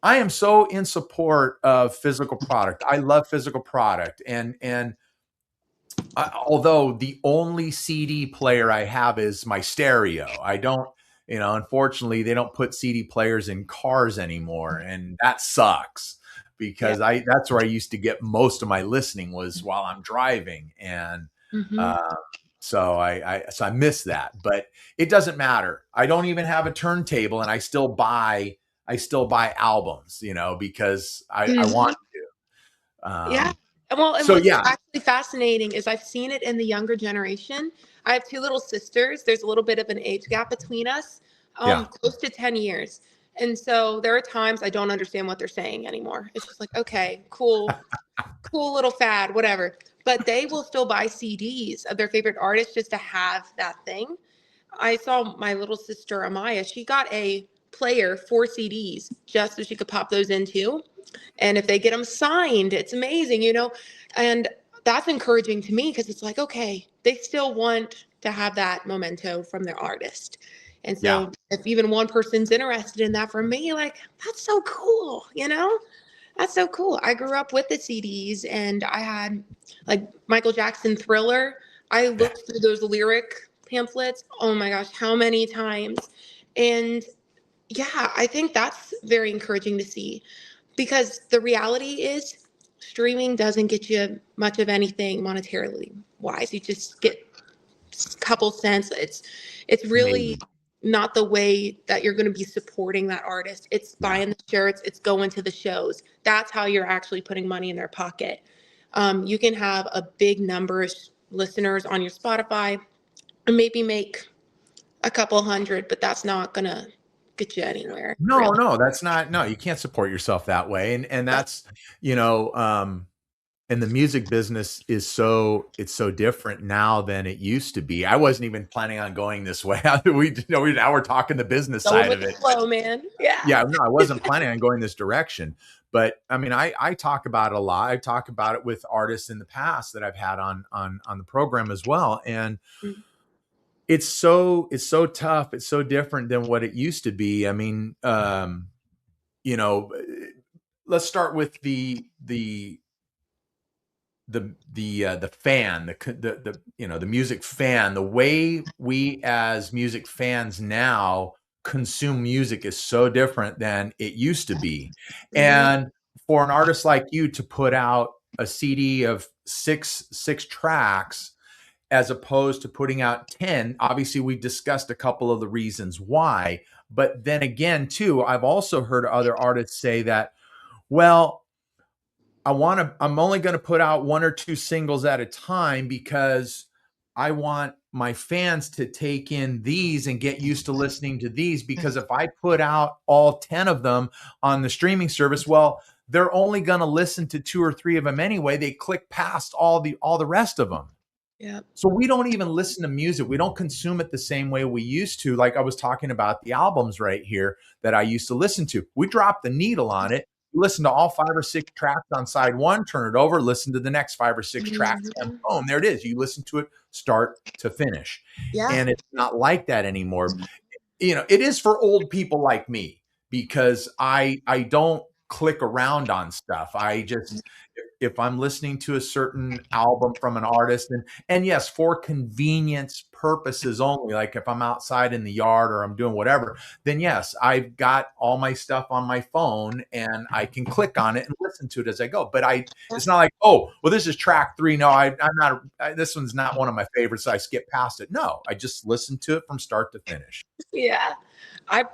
I am so in support of physical product. I love physical product. And although the only CD player I have is my stereo, I don't, unfortunately, they don't put CD players in cars anymore, and that sucks Yeah. because that's where I used to get most of my listening was while I'm driving, and Mm-hmm. uh, so I miss that. But it doesn't matter. I don't even have a turntable, and I still buy albums, because I want to. Yeah. Well, and So what's yeah, actually fascinating is I've seen it in the younger generation. I have two little sisters. There's a little bit of an age gap between us, yeah, close to 10 years. And so there are times I don't understand what they're saying anymore. It's just like, okay, cool little fad, whatever. But they will still buy CDs of their favorite artists just to have that thing. I saw my little sister Amaya, she got a player for CDs just so she could pop those into. And if they get them signed, it's amazing. And that's encouraging to me because it's like, okay, they still want to have that memento from their artist. And yeah. so if even one person's interested in that, for me, like, that's so cool. That's so cool. I grew up with the CDs, and I had like Michael Jackson Thriller. I looked through those lyric pamphlets. Oh my gosh, how many times? And yeah, I think that's very encouraging to see, because the reality is streaming doesn't get you much of anything monetarily wise. You just get a couple cents. It's really Maybe. not the way that you're going to be supporting that artist. It's Yeah. buying the shirts, it's going to the shows. That's how you're actually putting money in their pocket. You can have a big number of listeners on your Spotify and maybe make a couple hundred, but that's not going to get you anywhere, No, really. no, that's not, no, you can't support yourself that way. And That's that's, you know, and the music business it's so different now than it used to be. I wasn't even planning on going this way. Now we're talking the business going side with of the it. flow, man. Yeah. Yeah, no, I wasn't planning on going this direction. But I mean, I talk about it a lot. I talk about it with artists in the past that I've had on the program as well. And it's so tough. It's so different than what it used to be. I mean, you know, let's start with the fan, the music fan. The way we as music fans now consume music is so different than it used to be. Mm-hmm. And for an artist like you to put out a CD of six tracks as opposed to putting out 10, obviously we discussed a couple of the reasons why. But then again, too, I've also heard other artists say that, well, I'm only going to put out one or two singles at a time because I want my fans to take in these and get used to listening to these. Because if I put out all 10 of them on the streaming service, well, they're only going to listen to two or three of them anyway. They click past all the rest of them. Yeah. So we don't even listen to music. We don't consume it the same way we used to. Like I was talking about the albums right here that I used to listen to. We dropped the needle on it. You listen to all 5 or 6 tracks on side one, turn it over, listen to the next 5 or 6 tracks, and Mhm. boom, there it is. You listen to it start to finish. Yeah. And it's not like that anymore. It is for old people like me because I don't click around on stuff. I just, if I'm listening to a certain album from an artist, and yes, for convenience purposes only, like if I'm outside in the yard or I'm doing whatever, then yes, I've got all my stuff on my phone and I can click on it and listen to it as I go. But it's not like, oh, well, this is track 3. No, I'm not, this one's not one of my favorites, so I skip past it. No, I just listen to it from start to finish. Yeah. I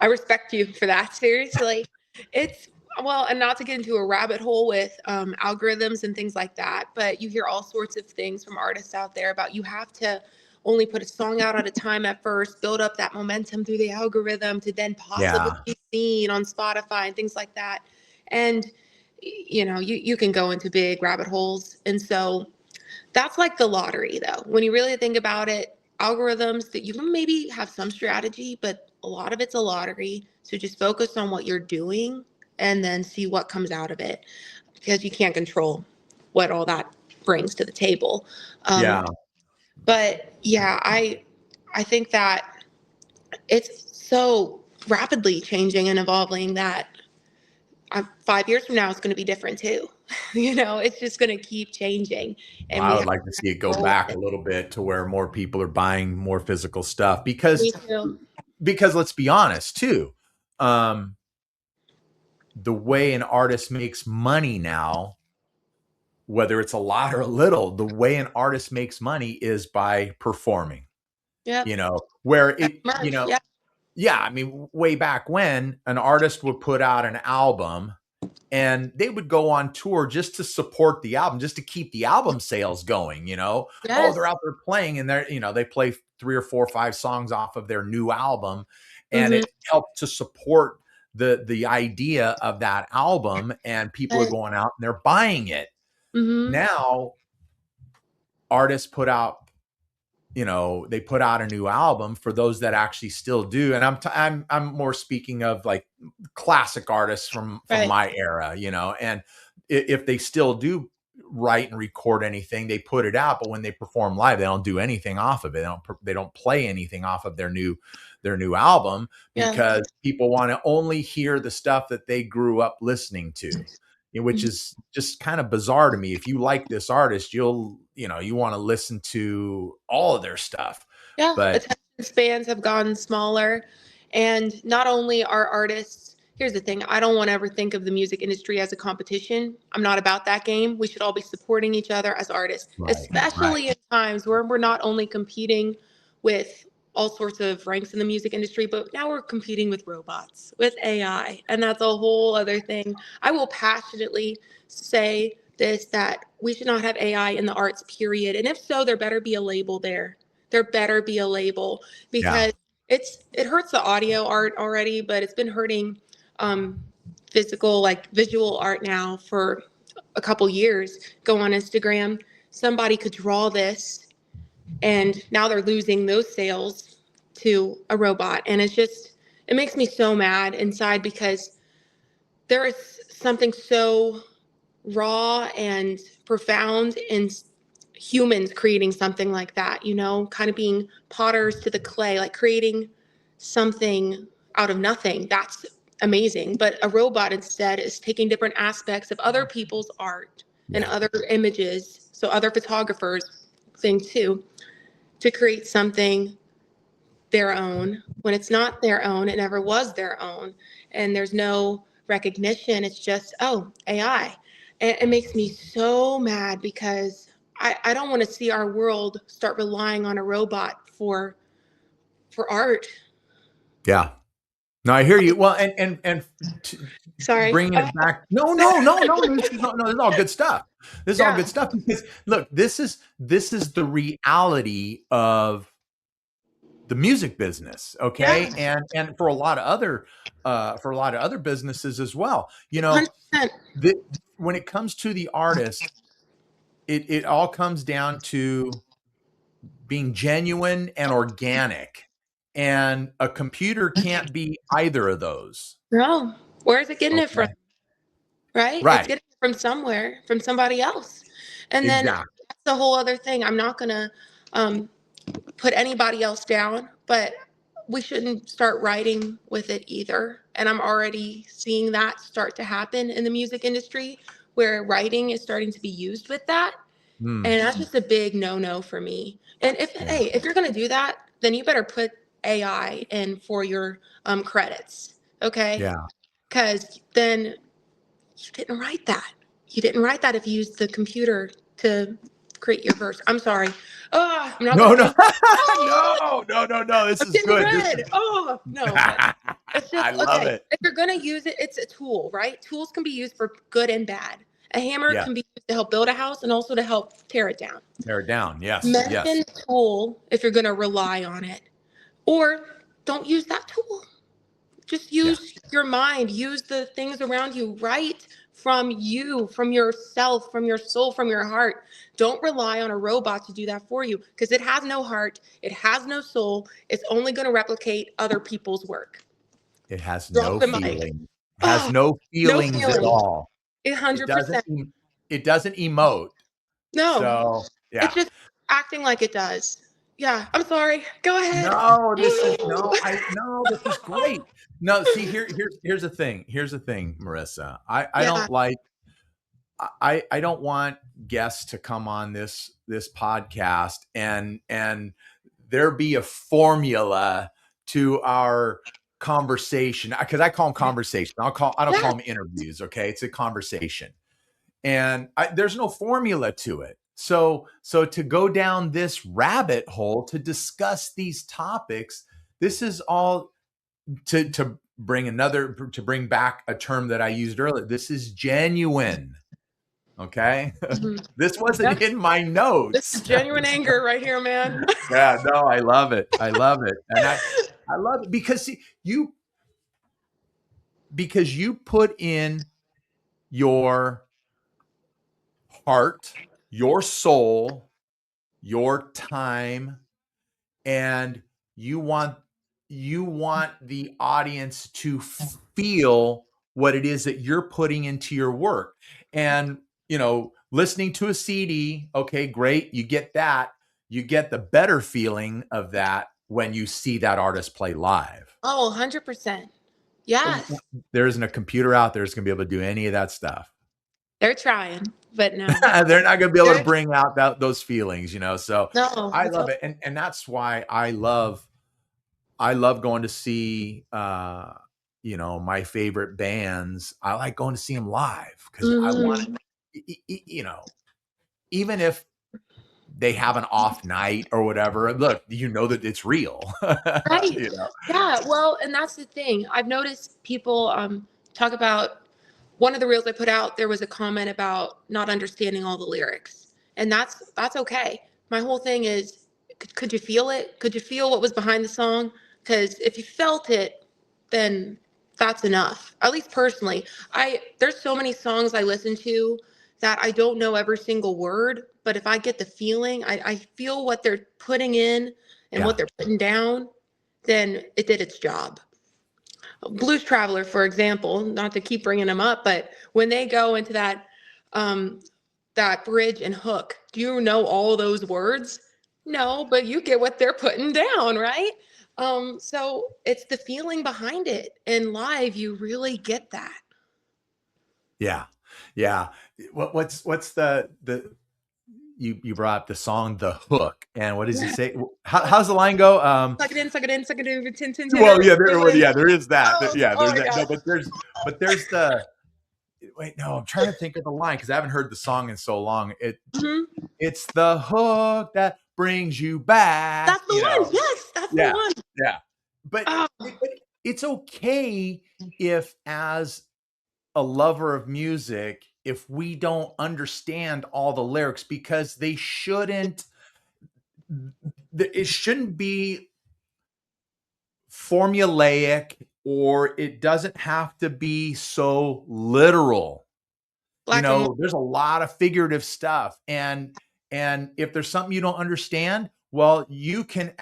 I respect you for that. Seriously. It's well, and not to get into a rabbit hole with algorithms and things like that, but you hear all sorts of things from artists out there about you have to only put a song out at a time at first, build up that momentum through the algorithm to then possibly Yeah. be seen on Spotify and things like that. And you can go into big rabbit holes. And so that's like the lottery though. When you really think about it, algorithms that you can maybe have some strategy, but a lot of it's a lottery. So just focus on what you're doing and then see what comes out of it, because you can't control what all that brings to the table. Yeah. But yeah, I think that it's so rapidly changing and evolving that 5 years from now it's going to be different too. It's just going to keep changing, Well, and I we would have like to see it go to roll back with a it. little bit to where more people are buying more physical stuff Me too. because let's be honest too. Um, the way an artist makes money now, whether it's a lot or a little, the way an artist makes money is by performing, Yep. where Merch. Yeah. yeah, I mean, way back when an artist would put out an album and they would go on tour just to support the album, just to keep the album sales going. Oh, they're Yes. out there playing and they play 3 or 4 or 5 songs off of their new album, and Mm-hmm. it helped to support the idea of that album, and people are going out and they're buying it. Mm-hmm. Now artists they put out a new album for those that actually still do, and I'm more speaking of like classic artists from Right. my era, and if they still do write and record anything, they put it out, but when they perform live, they don't do anything off of it. They don't play anything off of their new album, Yeah. because people want to only hear the stuff that they grew up listening to, which Mhm. is just kind of bizarre to me. If you like this artist, you want to listen to all of their stuff. Yeah. But Attention spans have gotten smaller. And not only are artists, here's the thing, I don't want to ever think of the music industry as a competition. I'm not about that game. We should all be supporting each other as artists, right. especially in times where we're not only competing with all sorts of ranks in the music industry, but now we're competing with robots, with AI. And that's a whole other thing. I will passionately say this, that we should not have AI in the arts, period. And if so, there better be a label there. There better be a label, Yeah. because it hurts the audio art already, but it's been hurting physical, like visual art now for a couple years. Go on Instagram, somebody could draw this, and now they're losing those sales to a robot, and it makes me so mad inside, because there is something so raw and profound in humans creating something like that, kind of being potters to the clay, like creating something out of nothing. That's amazing. But a robot instead is taking different aspects of other people's art and Yeah. other images, so other photographers thing too, to create something their own when it's not their own. It never was their own. And there's no recognition. It's just, oh, AI. And it makes me so mad, because I don't want to see our world start relying on a robot for art. Yeah. No, I hear you. Well, and Sorry. bringing it back. No, no, no, no. This is all good stuff. This is all Yeah. good stuff, because look, this is the reality of the music business, okay? Yeah. And for a lot of other businesses as well. 100%. The, when it comes to the artist, it all comes down to being genuine and organic. And a computer can't be either of those. No. Where's it getting it from? Okay. Right? It's Right. getting it from somewhere, from somebody else. And then Exactly. that's the whole other thing. I'm not going to um, put anybody else down, but we shouldn't start writing with it either. And I'm already seeing that start to happen in the music industry, where writing is starting to be used with that. Hmm. And that's just a big no-no for me. And Yeah. if you're going to do that, then you better put AI in for your credits. Okay. Yeah. Because then you didn't write that. You didn't write that if you used the computer to create your verse. I'm sorry. Oh, I'm not No, gonna no, think. Oh, no. This I'm is getting good. red. Oh no, but it's I just love okay. it. If you're gonna use it, it's a tool, right? Tools can be used for good and bad. A hammer Yeah. can be used to help build a house and also to help tear it down. Tear it down. Yes. Mention Yes. tool if you're gonna rely on it, or don't use that tool. Just Yeah. use your mind, use the things around you, write from you, from yourself, from your soul, from your heart. Don't rely on a robot to do that for you, because it has no heart, it has no soul. It's only going to replicate other people's work. It has Drop no the mic. feeling. Has Oh, no no feelings at feeling. all. It 100%. doesn't. It doesn't emote. No, So it's yeah. just acting like it does. Yeah, I'm sorry. Go ahead. No, this is no. No, this is great. No, see here's the thing. Here's the thing, Marissa. I Yeah. don't like. I don't want guests to come on this podcast and there be a formula to our conversation, because I call them conversation. I don't call Yeah. them interviews. Okay, it's a conversation, and there's no formula to it. So to go down this rabbit hole to discuss these topics, this is all to bring back a term that I used earlier. This is genuine. Okay. Mhm. This wasn't Yep. in my This is notes. genuine anger right here, man. Yeah, no, I love it. I love it. And I love it because see, you put in your heart, your soul, your time, and you want the audience to feel what it is that you're putting into your work. And listening to a CD, okay, great, you get that. You get the better feeling of that when you see that artist play live. Oh, 100%. Yes. There isn't a computer out there that's going to be able to do any of that stuff. They're trying, but no. They're not going to be able to They're, bring out those feelings, So no. I love it. And that's why I love going to see my favorite bands. I like going to see them live because I want even if they have an off night or whatever, look, that it's real. Right. Yeah. Well, and that's the thing. I've noticed people talk about one of the reels I put out. There was a comment about not understanding all the lyrics, and that's okay. My whole thing is, could you feel it? Could you feel what was behind the song? Because if you felt it, then that's enough. At least personally, there's so many songs I listen to that I don't know every single word, but if I get the feeling, I feel what they're putting in and what they're putting down, then it did its job. Blues Traveler, for example, not to keep bringing them up, but when they go into that bridge and hook, do you know all those words? No, but you get what they're putting down, right? So it's the feeling behind it, and live you really get that. Yeah. What's the you brought up the song The Hook, and what does he say? How's the line go? Suck it in, suck it in, suck it in, tin, tin, tin. Well, there is that. Oh, There's oh my that. No, God. but there's the wait. No, I'm trying to think of the line because I haven't heard the song in so long. It's the hook that brings you back. That's the one. Yes, that's the one. Yeah, but it's okay if, as a lover of music, if we don't understand all the lyrics, because it shouldn't be formulaic, or it doesn't have to be so literal. There's a lot of figurative stuff, and if there's something you don't understand, well, you can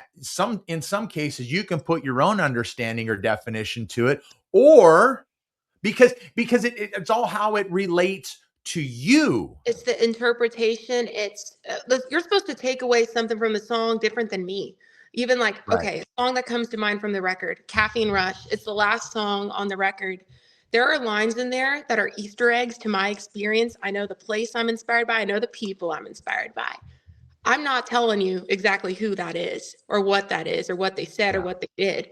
in some cases you can put your own understanding or definition to it, or because it's all how it relates to you. It's the interpretation. It's you're supposed to take away something from the song different than me. Even like, Right. okay, a song that comes to mind from the record, Caffeine Rush. It's the last song on the record. There are lines in there that are Easter eggs to my experience. I know the place I'm inspired by. I know the people I'm inspired by. I'm not telling you exactly who that is or what they said or what they did,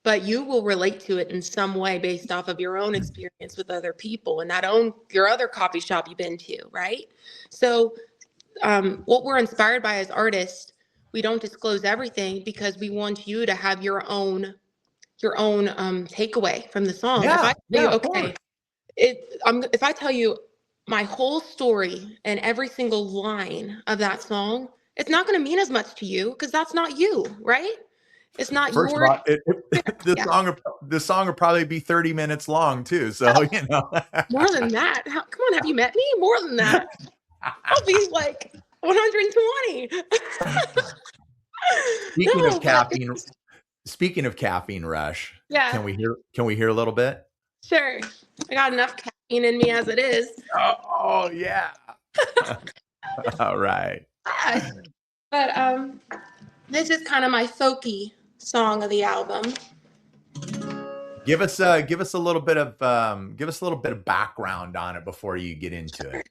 but you will relate to it in some way based off of your own experience with other people and your other coffee shop you've been to, right? So what we're inspired by as artists, we don't disclose everything because we want you to have your own takeaway from the song. If I tell you, Of okay, course. if I tell you my whole story and every single line of that song, it's not going to mean as much to you because that's not you, right? It's not First of your all, yeah. the song will probably be 30 minutes long too. So, Oh, more than that. Come on, have you met me? More than that. I'll be like 120. Speaking of No, but caffeine, speaking of Caffeine Rush, yeah, can we hear a little bit? sure. I got enough caffeine in me as it is. Oh, yeah. All right. Yeah. But this is kind of my folky song of the album. Give us a little bit of background on it before you get into it.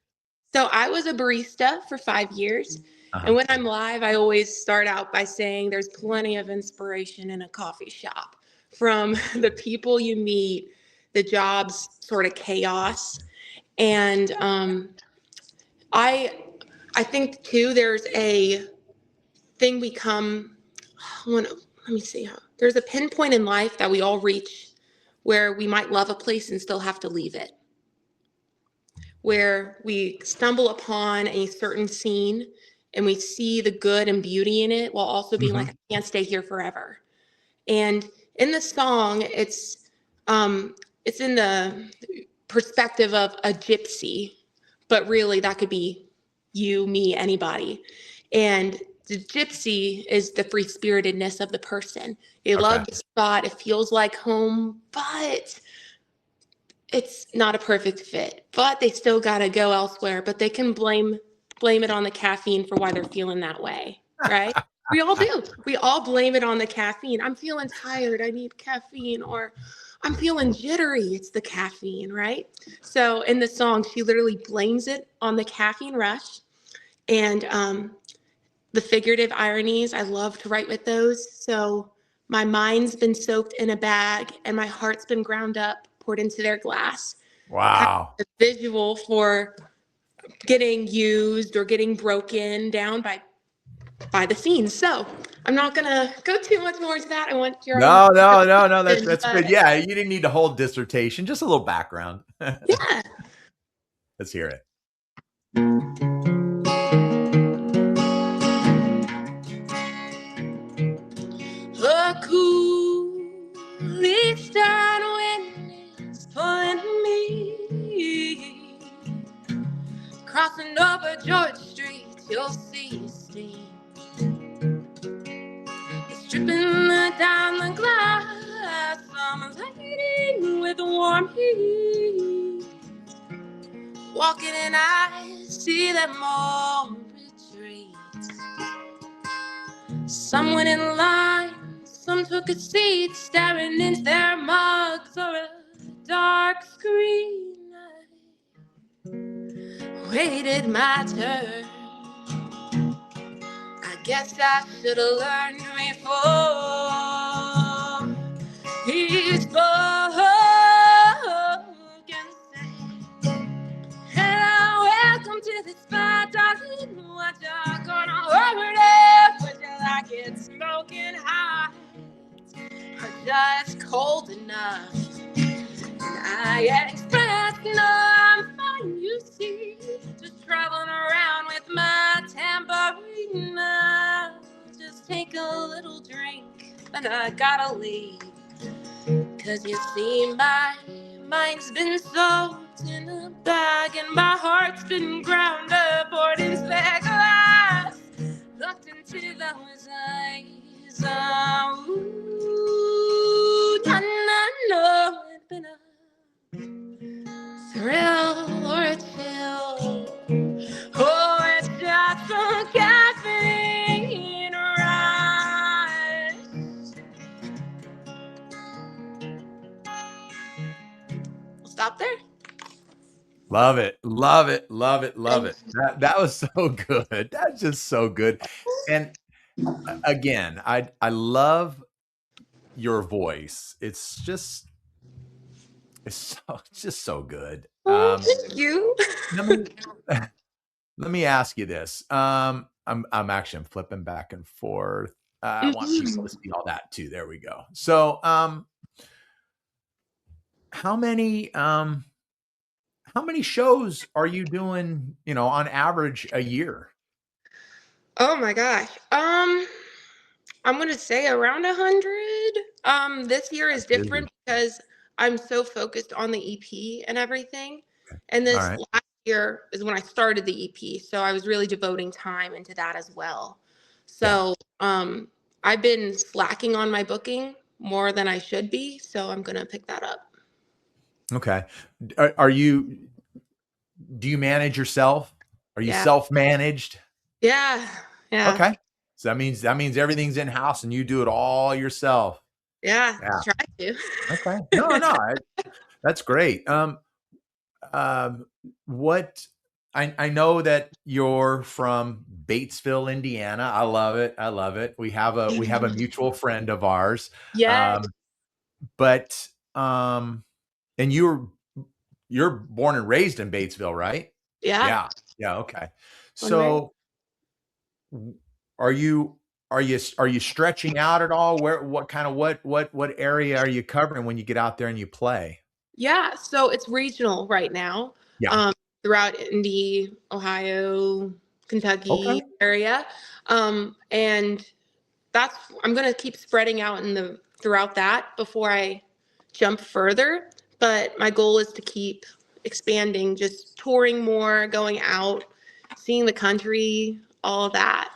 So I was a barista for 5 years. And Uh-huh. when I'm live, I always start out by saying there's plenty of inspiration in a coffee shop from the people you meet, the job's sort of chaos. And I I think too there's a thing we come let me see how there's a pinpoint in life that we all reach where we might love a place and still have to leave it, where we stumble upon a certain scene and we see the good and beauty in it while also being like, Mhm. I can't stay here forever. And in the song, it's in the perspective of a gypsy, but really that could be you, me, anybody. And the gypsy is the free spiritedness of the person. They Okay. love the spot, it feels like home, but it's not a perfect fit. But they still gotta go elsewhere. But they can blame it on the caffeine for why they're feeling that way, right? We all do. We all blame it on the caffeine. I'm feeling tired. I need caffeine. Or I'm feeling jittery. It's the caffeine, right? So in the song, she literally blames it on the caffeine rush. And the figurative ironies, I love to write with those. So my mind's been soaked in a bag and my heart's been ground up, poured into their glass. Kind Wow. of a visual for getting used or getting broken down by the scenes. So I'm not gonna go too much more into that. I want your own No. That's good. but Yeah, you didn't need a whole dissertation, just a little background. yeah. Let's hear it. The cool eastern wind is pulling me. Crossing over George Street, you'll see steam. It's dripping down the glass. Someone's hiding with warm heat. Walking and I see them all retreat. Some went in line, some took a seat, staring into their mugs or a dark screen. I waited my turn. I guess I should have learned before. He spoke and said, hello, welcome to the spot, darling. What you gonna order? Would you like it smoking hot or just cold enough? And I expressed, no, I'm fine, you see. Just traveling around with my tambourine. I'll just take a little drink, and I gotta leave. 'Cause you see, my mind's been soaked in a bag, and my heart's been ground up, poured into that glass, looked into those eyes. Ooh, I know it's been a thrill or a chill. Oh, it's just a caffeine rush. We'll stop there. Love it. That was so good. That's just so good. And again, I love your voice. It's just so good. Oh, thank you. Let me let me ask you this. I'm flipping back and forth. I want people to see all that too. There we go. So, how many um how many shows are you doing, on average a year? Oh my gosh. I'm gonna say around 100. This year is That's busy. different because I'm so focused on the EP and everything. And All this right. last year is when I started the EP, so I was really devoting time into that as well. Yeah. So I've been slacking on my booking more than I should be, so I'm gonna pick that up. Okay. Are you, do you manage yourself? Are you Yeah, self-managed? yeah, yeah, Okay. So that means everything's in house and you do it all yourself. yeah. Yeah. Try to. Okay. No, no, that's great. Um, what I know that you're from Batesville, Indiana. I love it. I love it. We have a mutual friend of ours. Yes, Um, but and you're born and raised in Batesville, right? yeah. Yeah. Yeah. Okay. One way. So w- are you are you stretching out at all? What kind of what area are you covering when you get out there and you play? Yeah, so it's regional right now, Yeah. um, throughout Indy, Ohio, Kentucky Okay. area, and that's I'm gonna keep spreading out in the throughout that before I jump further. But my goal is to keep expanding, just touring more, going out, seeing the country, all of that.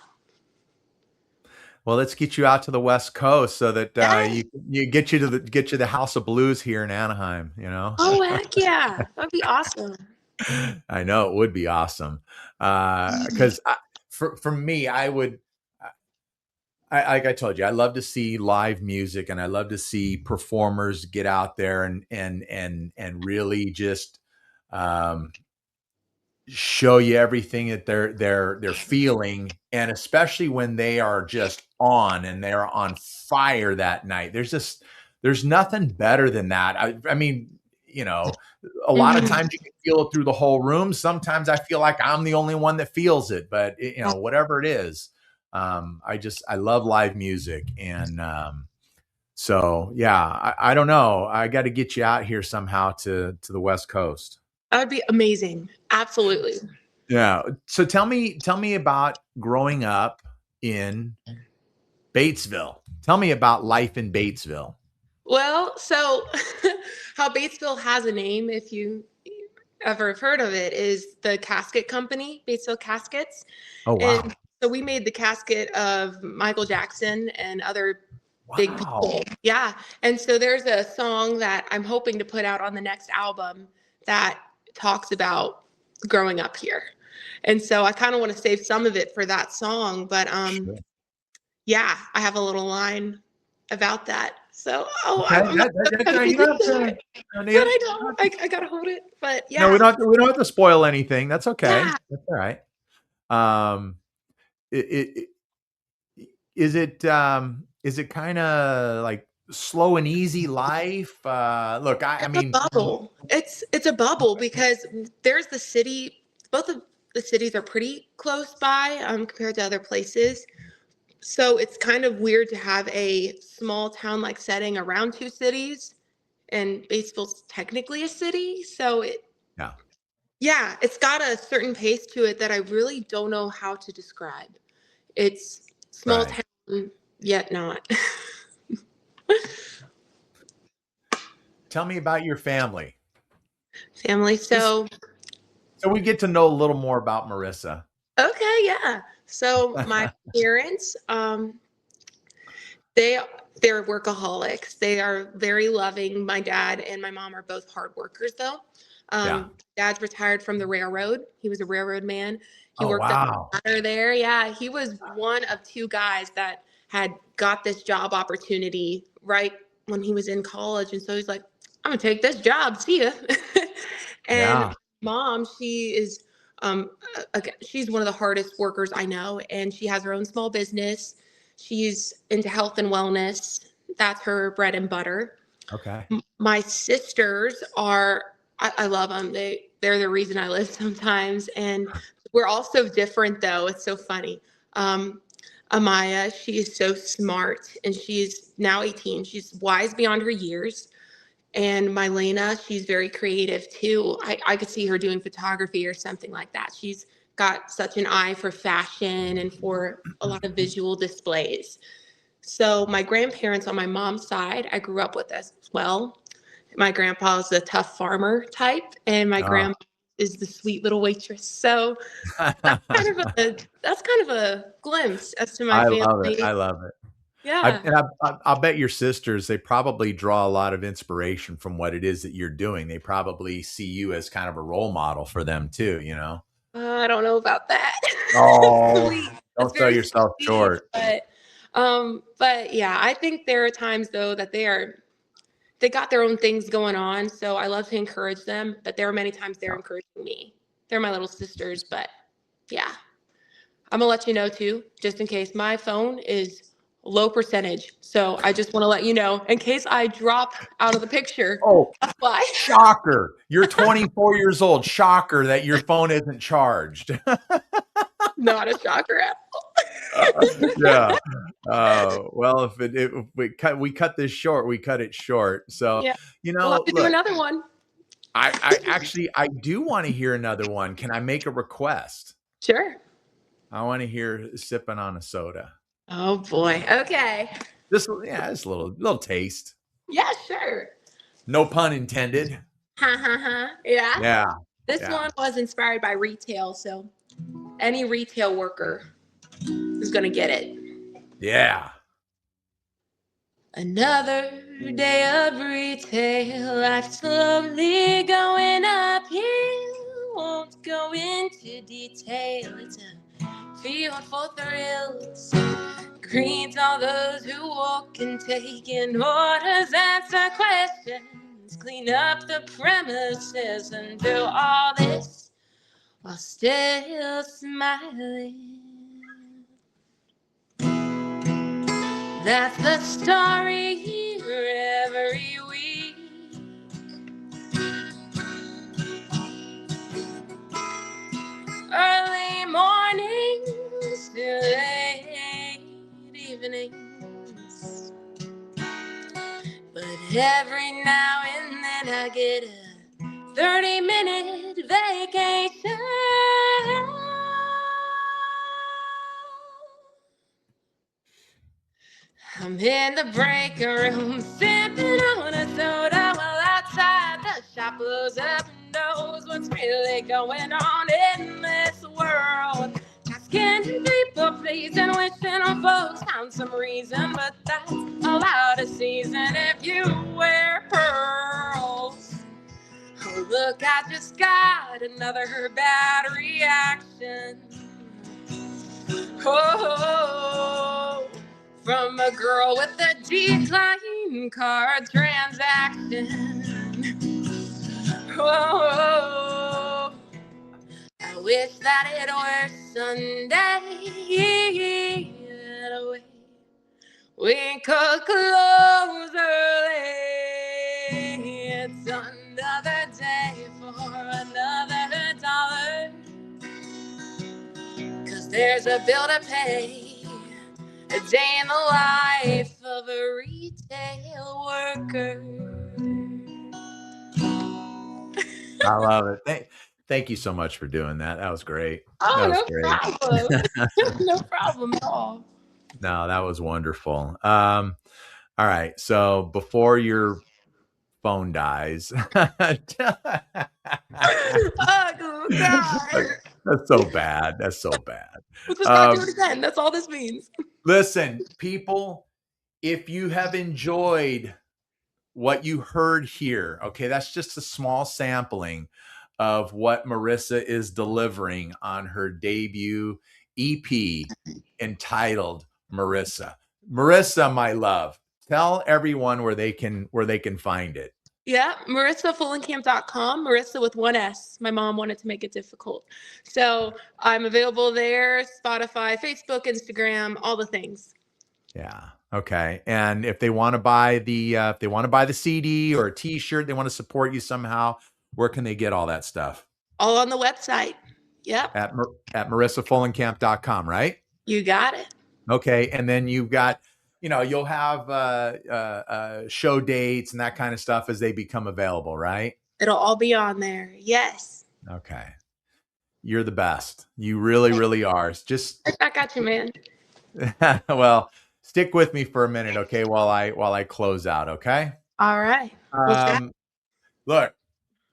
Well, let's get you out to the West Coast so that Yes. you get you the House of Blues here in Anaheim. You know, Oh heck yeah, that'd be awesome. I know it would be awesome because for me, I would. Like I told you, I love to see live music and I love to see performers get out there and really just um, show you everything that they're feeling, and especially when they are just on and they're on fire that night. There's nothing better than that. I mean, you know, a lot of Mhm. times you can feel it through the whole room. Sometimes I feel like I'm the only one that feels it, but whatever it is, I love live music, and so yeah, I don't know. I got to get you out here somehow to the West Coast. That would be amazing. Absolutely. Yeah. So tell me about growing up in Batesville. Tell me about life in Batesville. Well, so how Batesville has a name, if you ever have heard of it, is the casket company, Batesville Caskets. Oh, And wow. so we made the casket of Michael Jackson and other big Wow. people. Yeah. And so there's a song that I'm hoping to put out on the next album that talks about growing up here. And so I kind of want to save some of it for that song, but Sure. yeah, I have a little line about that. So, oh, Okay. I'm not No, tempted you to don't have say to. it, No, but you I don't don't. have to. I gotta hold it. But No, yeah, we don't have to spoil anything. That's okay. yeah. That's all right. Um, is it kind of like slow and easy life? Look, I It's a mean, bubble. It's a bubble because there's the city. Both of the cities are pretty close by compared to other places. So it's kind of weird to have a small town like setting around two cities, and Batesville's technically a city. So yeah, yeah, it's got a certain pace to it that I really don't know how to describe. It's small right. town, yet not. Tell me about your family. Family. Just So, so we get to know a little more about Marissa. okay, yeah. So my parents, they they're workaholics. They are very loving. My dad and my mom are both hard workers though. Yeah. Dad's retired from the railroad. He was a railroad man. He Oh, worked up wow. the ladder there. Yeah, he was one of two guys that had got this job opportunity right when he was in college. And so he's like, I'm gonna take this job. See ya. And Yeah. mom, she is again, she's one of the hardest workers I know, and she has her own small business. She's into health and wellness. That's her bread and butter. Okay. My sisters are, I love them. They're the reason I live sometimes. And we're all so different though. It's so funny. Um, Amaya, she is so smart and she's now 18. She's wise beyond her years. And Mylena, she's very creative too. I could see her doing photography or something like that. She's got such an eye for fashion and for a lot of visual displays. So my grandparents on my mom's side, I grew up with as well. My grandpa is the tough farmer type, and my Oh. grandma is the sweet little waitress. So that's kind of a glimpse as to my I love it. family. I love it. Yeah. I'll bet your sisters, they probably draw a lot of inspiration from what it is that you're doing. They probably see you as kind of a role model for them too, you know? I don't know about that. That's Oh, sweet. That's don't sell very yourself sweet. short. But yeah, I think there are times though that they got their own things going on. So I love to encourage them, but there are many times they're encouraging me. They're my little sisters, but yeah. I'm gonna let you know too, just in case my phone is low percentage. So I just want to let you know in case I drop out of the picture. Oh, That's why. shocker. You're 24 years old. Shocker that your phone isn't charged. Not a shocker at Yeah. Well, if we cut this short, we cut it short. So, Yeah. We'll have to do look, another one. I do want to hear another one. Can I make a request? Sure. I want to hear sipping on a soda. Oh boy. Okay. Just a little taste. Yeah, sure. No pun intended. Ha ha ha. Yeah. Yeah. This one was inspired by retail, so any retail worker is gonna get it. Yeah. Another day of retail, life slowly going uphill. Won't go into detail. It's a field for thrills. Greets all those who walk and take in orders, answer questions, clean up the premises, and do all this while still smiling. That's the story here every week. Early mornings to late evenings. But every now and then I get a 30-minute vacation. I'm in the break room, sipping on a soda while outside the shop blows up and knows what's really going on in this world. Asking people please and wishing on folks found some reason, but that's all out of season if you wear pearls. Oh, look, I just got another bad reaction. Oh, from a girl with a decline card transaction. Oh, I wish that it were Sunday. That way we could close early. It's another day for another dollar. 'Cause there's a bill to pay. A day in the life of a retail worker. I love it. Thank you so much for doing that. That was great. Oh, That was no great. problem. No problem at all. No, that was wonderful. All right. So before your phone dies, Oh, God. that's so bad. That's so bad. We'll just gotta do it again. That's all this means. Listen, people, if you have enjoyed what you heard here, okay, that's just a small sampling of what Marisa is delivering on her debut EP entitled Marisa. Marisa, my love, tell everyone where they can find it. Yeah, MarisaFullenkamp.com. Marisa with one S. My mom wanted to make it difficult. So I'm available there, Spotify, Facebook, Instagram, all the things. Yeah. Okay. And if they want to buy the CD or a T-shirt, they want to support you somehow, where can they get all that stuff? All on the website. Yep. At MarisaFullenkamp.com, right? You got it. Okay. And then you've got, you'll have show dates and that kind of stuff as they become available, right? It'll all be on there. Yes. Okay. You're the best. You really, really are. Just I got you, man. well, Stick with me for a minute, okay, while I close out, okay? All right. Well, Look,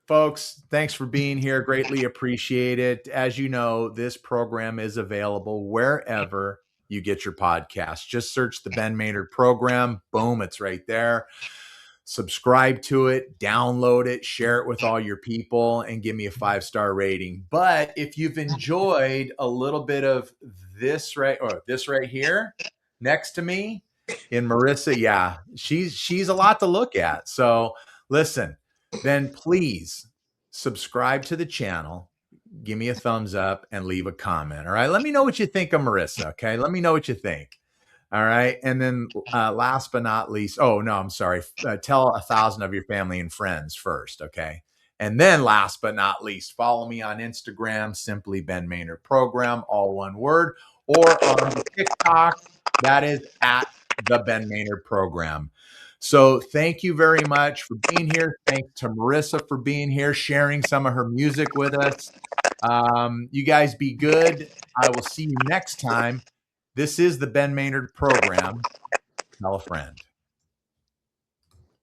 folks, thanks for being here. Greatly appreciate it. As you know, this program is available wherever you get your podcast. Just search the Ben Maynard program. Boom, it's right there. Subscribe to it, download it, share it with all your people, and give me a 5-star rating. But if you've enjoyed a little bit of this right here next to me in Marisa, yeah, she's a lot to look at. So listen, then please subscribe to the channel, give me a thumbs up, and leave a comment. All right. Let me know what you think of Marisa. Okay. Let me know what you think. All right. And then last but not least, oh, no, I'm sorry. Tell 1,000 of your family and friends first. Okay. And then last but not least, follow me on Instagram, simply Ben Maynard Program, all one word, or on TikTok, that is at the Ben Maynard Program. So thank you very much for being here. Thanks to Marisa for being here, sharing some of her music with us. You guys be good. I will see you next time. This is the Ben Maynard Program. Tell a friend.